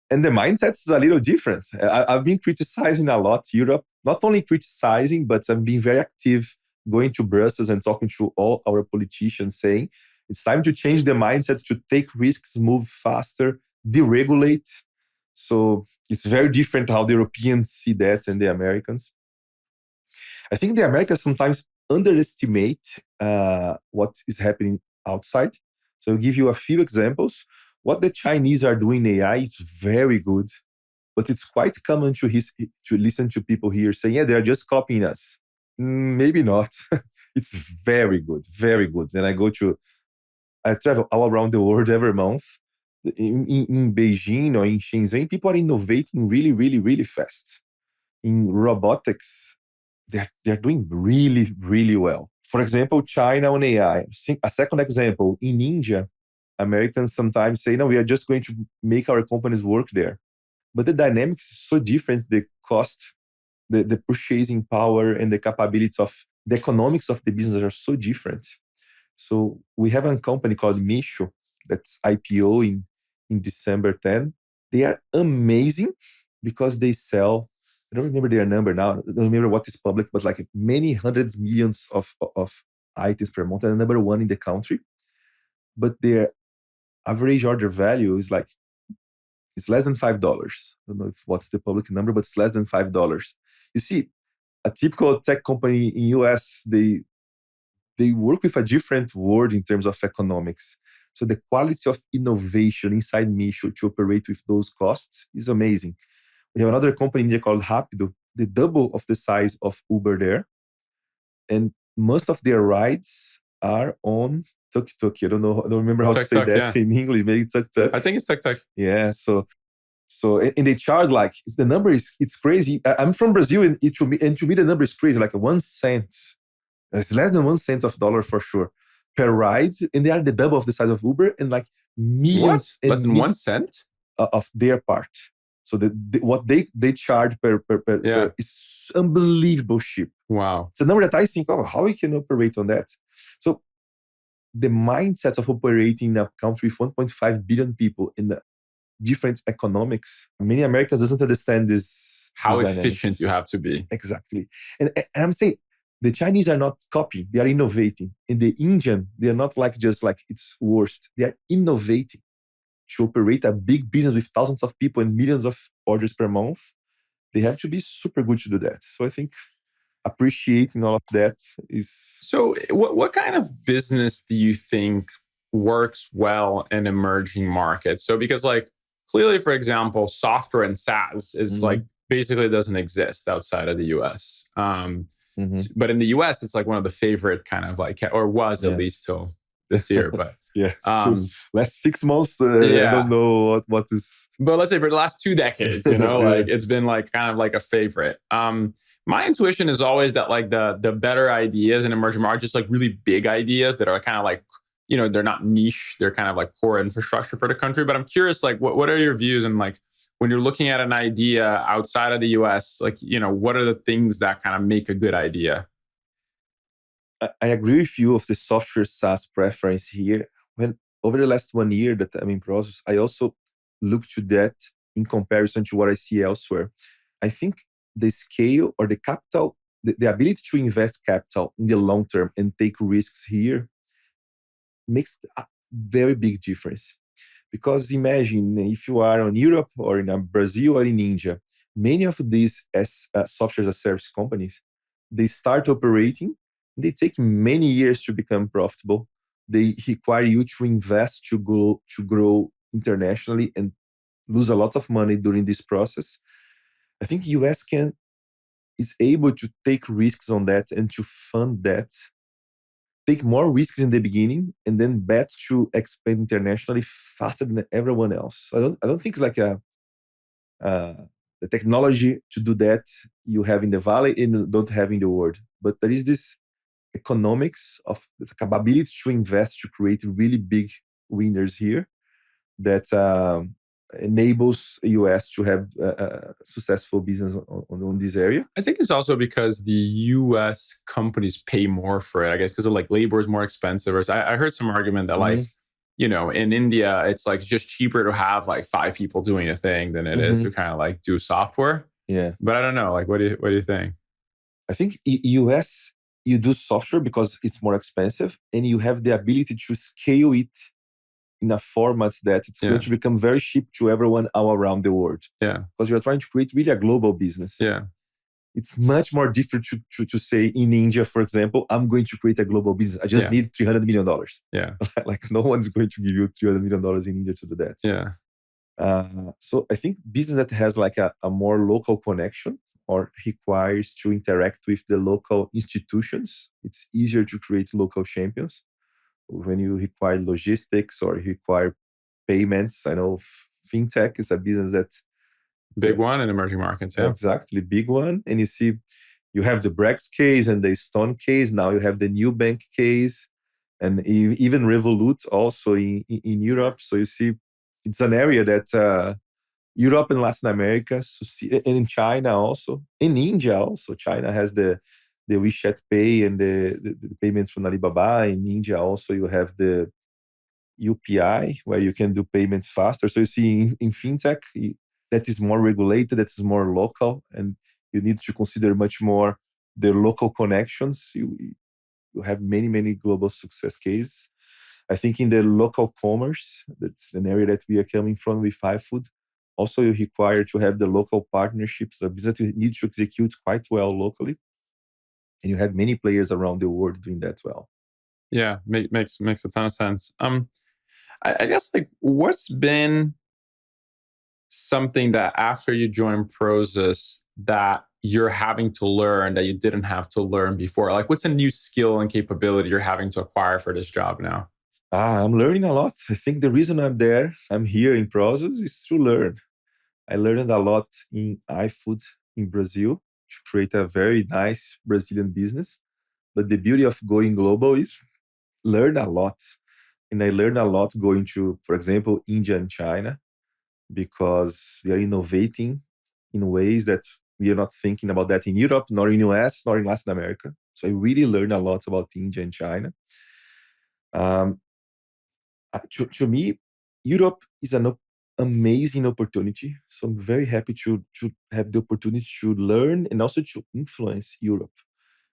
And the mindset is a little different. I've been criticizing a lot Europe, not only criticizing, but I'm being very active, going to Brussels and talking to all our politicians saying, it's time to change the mindset, to take risks, move faster, deregulate. So it's very different how the Europeans see that and the Americans. I think the Americans sometimes underestimate what is happening outside. So I'll give you a few examples. What the Chinese are doing in AI is very good, but it's quite common to listen to people here saying, yeah, they're just copying us. Maybe not. It's very good, very good. And I travel all around the world every month. In Beijing or in Shenzhen, people are innovating really, really, really fast. In robotics, they're doing really, really well. For example, China on AI. A second example, in India, Americans sometimes say, no, we are just going to make our companies work there. But the dynamics is so different. The cost, the purchasing power and the capabilities of the economics of the business are so different. So we have a company called Misho that's IPO in December 10. They are amazing because they sell, I don't remember their number now, I don't remember what is public, but like many hundreds millions of items per month, and number one in the country. But their average order value is like, it's less than $5. I don't know what's the public number, but it's less than $5. You see, a typical tech company in US, they work with a different world in terms of economics. So the quality of innovation inside Misho to operate with those costs is amazing. We have another company in India called Rapido, the double of the size of Uber there. And most of their rides are on tuk-tuk. I don't remember how to say that in English. Maybe tuk-tuk. I think it's tuk-tuk. Yeah, so and they charge like, the number it's crazy. I'm from Brazil and to me the number is crazy, like 1 cent. It's less than 1 cent of dollar for sure per ride, and they are the double of the size of Uber and like millions. What? Less than 1 cent of their part. So what they charge per is unbelievable cheap. Wow, it's a number that I think, how we can operate on that. So the mindset of operating in a country with 1.5 billion people in the different economics, many Americans doesn't understand this. How this efficient dynamics. You have to be. Exactly, and I'm saying, the Chinese are not copying, they are innovating. And the Indian, they are not just like it's worst. They are innovating to operate a big business with thousands of people and millions of orders per month. They have to be super good to do that. So I think appreciating all of that is... So what kind of business do you think works well in emerging markets? So because like clearly, for example, software and SaaS is like basically doesn't exist outside of the US. But in the US, it's like one of the favorite kind of like, or was at least till this year. But last 6 months, I don't know what is. But let's say for the last 2 decades, like it's been like kind of like a favorite. My intuition is always that like the better ideas in emerging markets, just like really big ideas that are kind of like, they're not niche, they're kind of like core infrastructure for the country. But I'm curious, like, what are your views, and like, when you're looking at an idea outside of the US, like, what are the things that kind of make a good idea? I agree with you of the software SaaS preference here. When over the last 1 year that I'm in Prosus, I also look to that in comparison to what I see elsewhere. I think the scale or the capital, the ability to invest capital in the long term and take risks here makes a very big difference. Because imagine if you are in Europe or in Brazil or in India, many of these software as a service companies, they start operating, they take many years to become profitable. They require you to invest to grow internationally and lose a lot of money during this process. I think US is able to take risks on that and to fund that, take more risks in the beginning, and then bet to expand internationally faster than everyone else. I don't think it's like the technology to do that you have in the valley and don't have in the world. But there is this economics of the capability to invest to create really big winners here that enables US to have a successful business on this area. I think it's also because the US companies pay more for it, I guess, because like labor is more expensive. I heard some argument that like, in India, it's like just cheaper to have like 5 people doing a thing than it is to kind of like do software. Yeah. But I don't know, like, what do you think? I think US, you do software because it's more expensive and you have the ability to scale it in a format that it's going to become very cheap to everyone all around the world. Yeah. Because you're trying to create really a global business. Yeah. It's much more different to say in India, for example, I'm going to create a global business. I just need $300 million. Yeah. Like no one's going to give you $300 million in India to do that. Yeah. So I think business that has like a more local connection or requires to interact with the local institutions, it's easier to create local champions. When you require logistics or you require payments, I know fintech is a business that big one in emerging markets. Yeah, exactly, big one. And you see, you have the Brex case and the Stone case. Now you have the new bank case, and even Revolut also in Europe. So you see, it's an area that Europe and Latin America, and in China also, in India also. China has the WeChat Pay and the payments from Alibaba. In India also, you have the UPI where you can do payments faster. So you see in fintech, that is more regulated, that is more local, and you need to consider much more the local connections. You have many, many global success cases. I think in the local commerce, that's an area that we are coming from with iFood. Also, you require to have the local partnerships. The business needs to execute quite well locally. And you have many players around the world doing that well. Yeah, makes a ton of sense. I guess like what's been something that after you joined Prosus that you're having to learn that you didn't have to learn before? Like what's a new skill and capability you're having to acquire for this job now? I'm learning a lot. I think the reason I'm here in Prosus is to learn. I learned a lot in iFood in Brazil to create a very nice Brazilian business. But the beauty of going global is learn a lot. And I learned a lot going to, for example, India and China, because they are innovating in ways that we are not thinking about that in Europe, nor in US, nor in Latin America. So I really learned a lot about India and China. To me, Europe is an amazing opportunity. So I'm very happy to have the opportunity to learn and also to influence Europe.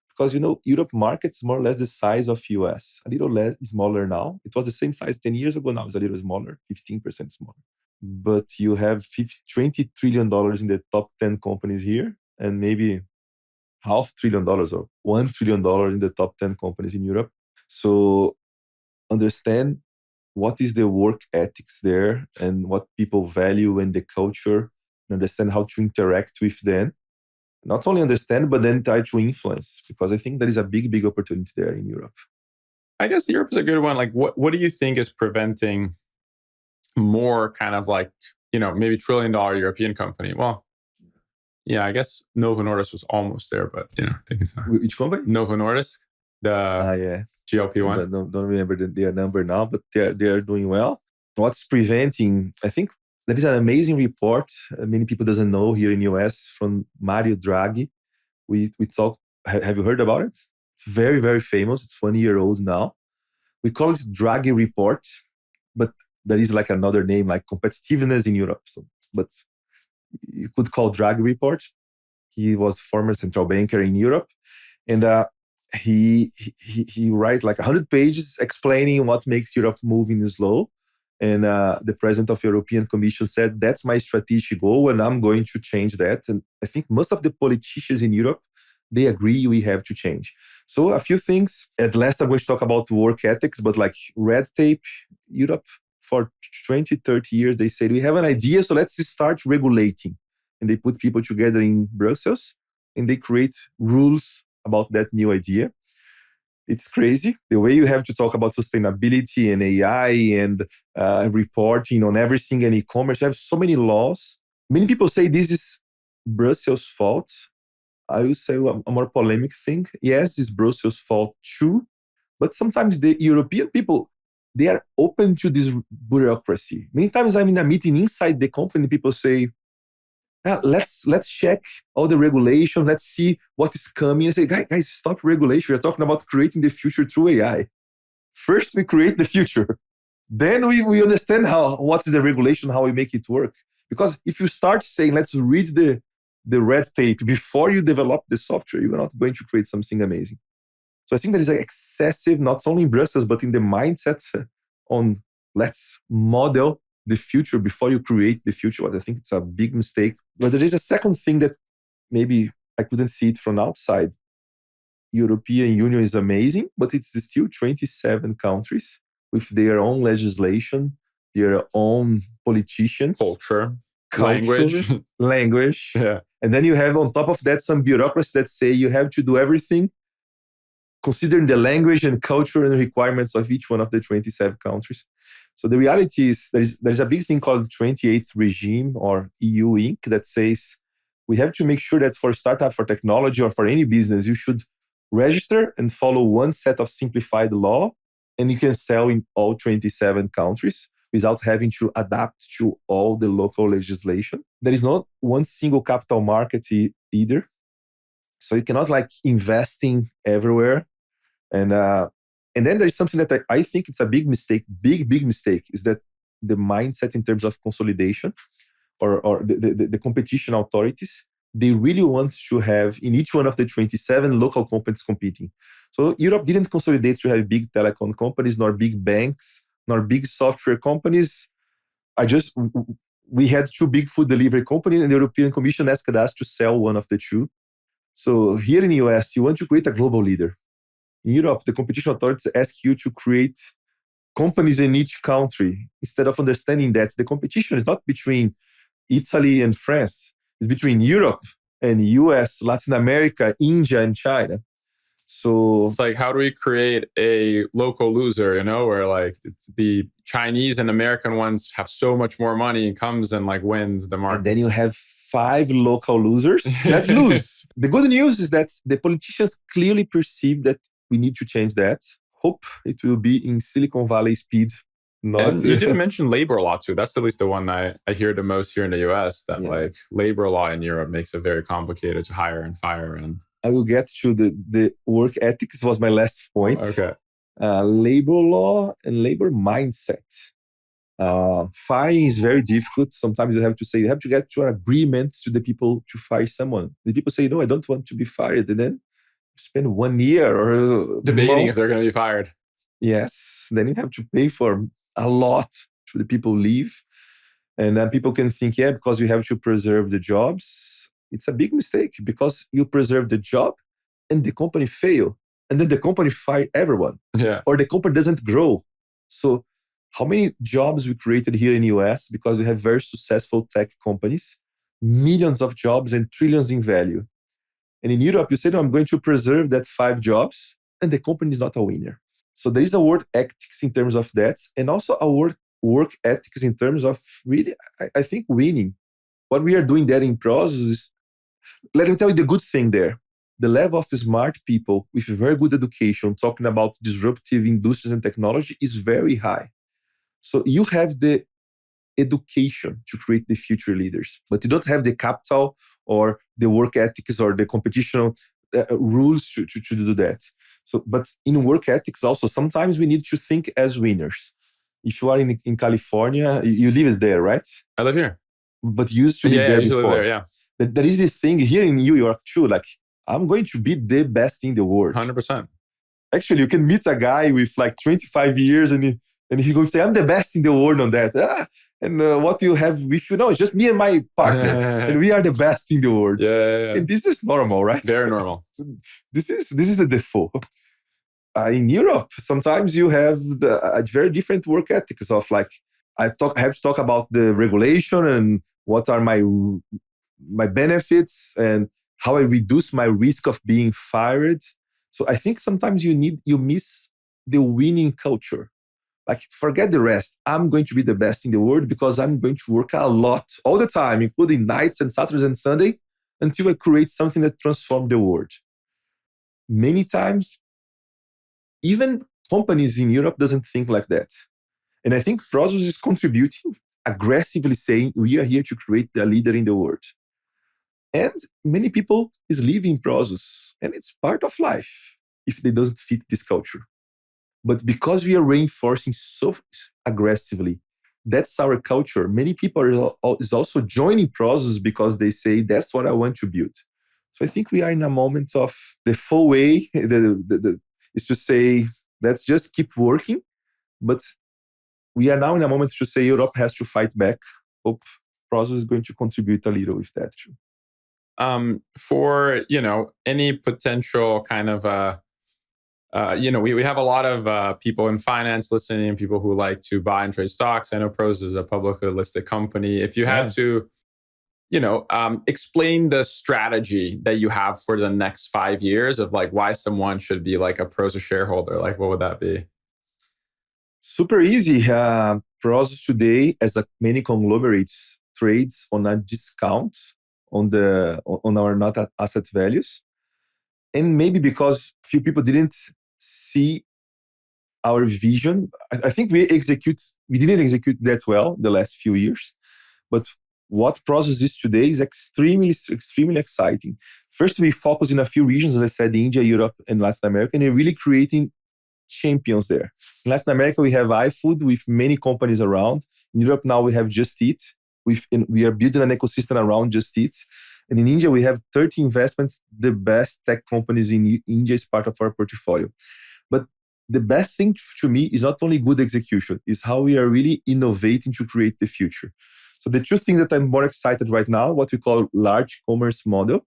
Because, Europe market is more or less the size of US, a little less smaller now. It was the same size 10 years ago. Now it's a little smaller, 15% smaller. But you have $20 trillion in the top 10 companies here, and maybe $500 billion or $1 trillion in the top 10 companies in Europe. So understand what is the work ethics there and what people value and the culture, and understand how to interact with them. Not only understand, but then try to influence, because I think there is a big, big opportunity there in Europe. I guess Europe is a good one. Like, what do you think is preventing more kind of like, maybe $1 trillion European company? Well, yeah, I guess Novo Nordisk was almost there, but I think it's not. Which company? Novo Nordisk, the GLP-1. But don't remember their number now, but they're doing well. What's preventing? I think there is an amazing report many people doesn't know here in US from Mario Draghi. We talk. Have you heard about it? It's very, very famous. It's 1 year old now. We call it Draghi report, but there is like another name, like competitiveness in Europe. So, but you could call Draghi report. He was former central banker in Europe, and he write like 100 pages explaining what makes Europe moving slow. And the president of European Commission said, that's my strategic goal, and I'm going to change that. And I think most of the politicians in Europe, they agree we have to change. So a few things. At last, I'm going to talk about work ethics, but like red tape, Europe for 20, 30 years, they said, we have an idea, so let's start regulating. And they put people together in Brussels, and they create rules about that new idea. It's crazy. The way you have to talk about sustainability and AI and reporting on everything and e-commerce, you have so many laws. Many people say this is Brussels' fault. I would say a more polemic thing. Yes, it's Brussels' fault too. But sometimes the European people, they are open to this bureaucracy. Many times I'm in a meeting inside the company, people say, let's check all the regulations. Let's see what is coming. I say, guys, stop regulation. We're talking about creating the future through AI. First, we create the future. Then we understand what is the regulation, how we make it work. Because if you start saying, let's read the red tape before you develop the software, you're not going to create something amazing. So I think there is an excessive, not only in Brussels, but in the mindset on let's model the future before you create the future. I think it's a big mistake. But there is a second thing that maybe I couldn't see it from outside. European Union is amazing, but it's still 27 countries with their own legislation, their own politicians. Culture. Language. Yeah. And then you have on top of that some bureaucracy that say you have to do everything considering the language and culture and requirements of each one of the 27 countries. So the reality is there's a big thing called 28th regime or EU Inc. that says we have to make sure that for startup, for technology, or for any business, you should register and follow one set of simplified law, and you can sell in all 27 countries without having to adapt to all the local legislation. There is not one single capital market either. So you cannot like investing everywhere. And then there's something that I think it's a big mistake, big mistake, is that the mindset in terms of consolidation or the competition authorities, they really want to have in each one of the 27 local companies competing. So Europe didn't consolidate to have big telecom companies, nor big banks, nor big software companies. We had two big food delivery companies, and the European Commission asked us to sell one of the two. So here in the US, you want to create a global leader. In Europe, the competition authorities ask you to create companies in each country instead of understanding that the competition is not between Italy and France. It's between Europe and US, Latin America, India, and China. So it's like, how do we create a local loser, where like the Chinese and American ones have so much more money and comes and like wins the market. And then you have 5 local losers that lose. The good news is that the politicians clearly perceive that we need to change that. Hope it will be in Silicon Valley speed. And you didn't mention labor law too. That's at least the one I hear the most here in the US, that like labor law in Europe makes it very complicated to hire and fire. And I will get to the work ethics was my last point. Okay. Labor law and labor mindset. Firing is very difficult. Sometimes you have to get to an agreement to the people to fire someone. The people say, no, I don't want to be fired. And then you spend 1 year or debating if they're going to be fired. Yes. Then you have to pay for a lot to the people leave. And then people can think, because you have to preserve the jobs. It's a big mistake because you preserve the job and the company fail. And then the company fire everyone. Yeah. Or the company doesn't grow. So how many jobs we created here in the US because we have very successful tech companies, millions of jobs and trillions in value. And in Europe, you say, no, I'm going to preserve that 5 jobs and the company is not a winner. So there is a work ethics in terms of that, and also a work ethics in terms of really, I think, winning. What we are doing there in Prosus is, let me tell you the good thing there. the level of smart people with very good education talking about disruptive industries and technology is very high. So you have the education to create the future leaders, but you don't have the capital or the work ethics or the competition rules to do that. So, but in work ethics also, sometimes we need to think as winners. If you are in California, you live there, right? I live here. But you used to live there before. Live there, yeah. There is this thing here in New York too, like, I'm going to be the best in the world. 100%. Actually, you can meet a guy with like 25 years and he's going to say, I'm the best in the world on that. And what you have with you now is just me and my partner. And we are the best in the world. Yeah. And this is normal, right? Very normal. This is the default. In Europe, sometimes you have a very different work ethics of like, I have to talk about the regulation and what are my benefits and how I reduce my risk of being fired. So I think sometimes you miss the winning culture. Like, forget the rest. I'm going to be the best in the world because I'm going to work a lot all the time, including nights and Saturdays and Sunday, until I create something that transforms the world. Many times, even companies in Europe doesn't think like that. And I think Prosus is contributing, aggressively saying, we are here to create the leader in the world. And many people is leaving Prosus, and it's part of life if they doesn't fit this culture. But because we are reinforcing so aggressively, that's our culture. Many people is also joining Prosus because they say, that's what I want to build. So I think we are in a moment of the full way is to say, let's just keep working. But we are now in a moment to say Europe has to fight back. Hope Prosus is going to contribute a little with that too. For, any potential kind of, we have a lot of people in finance listening, people who like to buy and trade stocks. I know Prosus is a publicly listed company. If you had to, explain the strategy that you have for the next 5 years of like why someone should be like a Prosus shareholder, like what would that be? Super easy. Prosus today, as many conglomerates, trades on a discount on our net asset values. And maybe because few people didn't see our vision. I think we didn't execute that well the last few years. But what Prosus is today is extremely, extremely exciting. First, we focus in a few regions, as I said, India, Europe, and Latin America, and we're really creating champions there. In Latin America, we have iFood with many companies around. In Europe now, we have Just Eat. We are building an ecosystem around Just Eat. And in India, we have 30 investments. The best tech companies in India is part of our portfolio. But the best thing to me is not only good execution, is how we are really innovating to create the future. So the two things that I'm more excited right now, what we call large commerce model.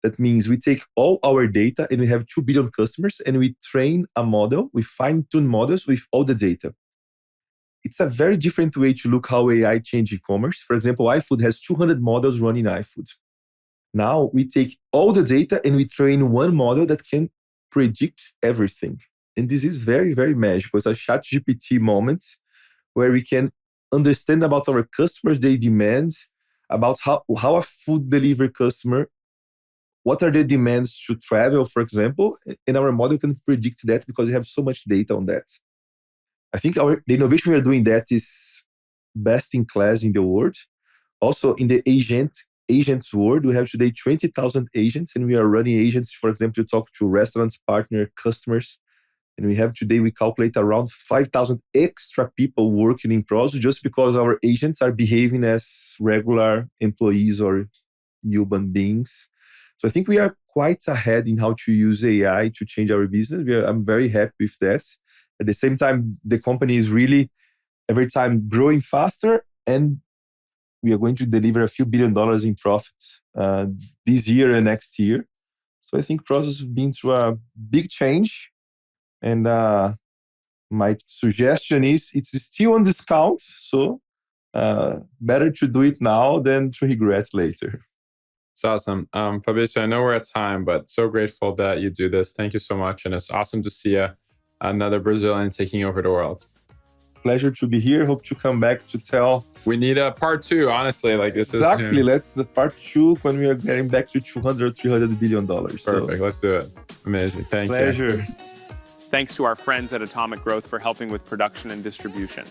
That means we take all our data and we have 2 billion customers and we train a model, we fine-tune models with all the data. It's a very different way to look how AI changed e-commerce. For example, iFood has 200 models running iFood. Now we take all the data and we train one model that can predict everything. And this is very, very magical. It's a ChatGPT moment where we can understand about our customers, their demands, about how a food delivery customer, what are the demands to travel, for example, and our model can predict that because we have so much data on that. I think the innovation we are doing that is best in class in the world. Also in the agents world, we have today 20,000 agents and we are running agents, for example, to talk to restaurants, partner, customers. And we calculate around 5,000 extra people working in Prosus just because our agents are behaving as regular employees or human beings. So I think we are quite ahead in how to use AI to change our business. I'm very happy with that. At the same time, the company is really every time growing faster, and we are going to deliver a few $1 billion in profits this year and next year. So I think Prosus has been through a big change. And my suggestion is it's still on discount. So better to do it now than to regret later. It's awesome. Fabricio, I know we're at time, but so grateful that you do this. Thank you so much. And it's awesome to see another Brazilian taking over the world. pleasure to be here. Hope to come back to tell. We need a part 2, honestly. Like this exactly. is Let's the part 2 when we are getting back to $200-300 billion. Perfect. So, let's do it. Amazing. Thank you. Pleasure. Thanks to our friends at Atomic Growth for helping with production and distribution.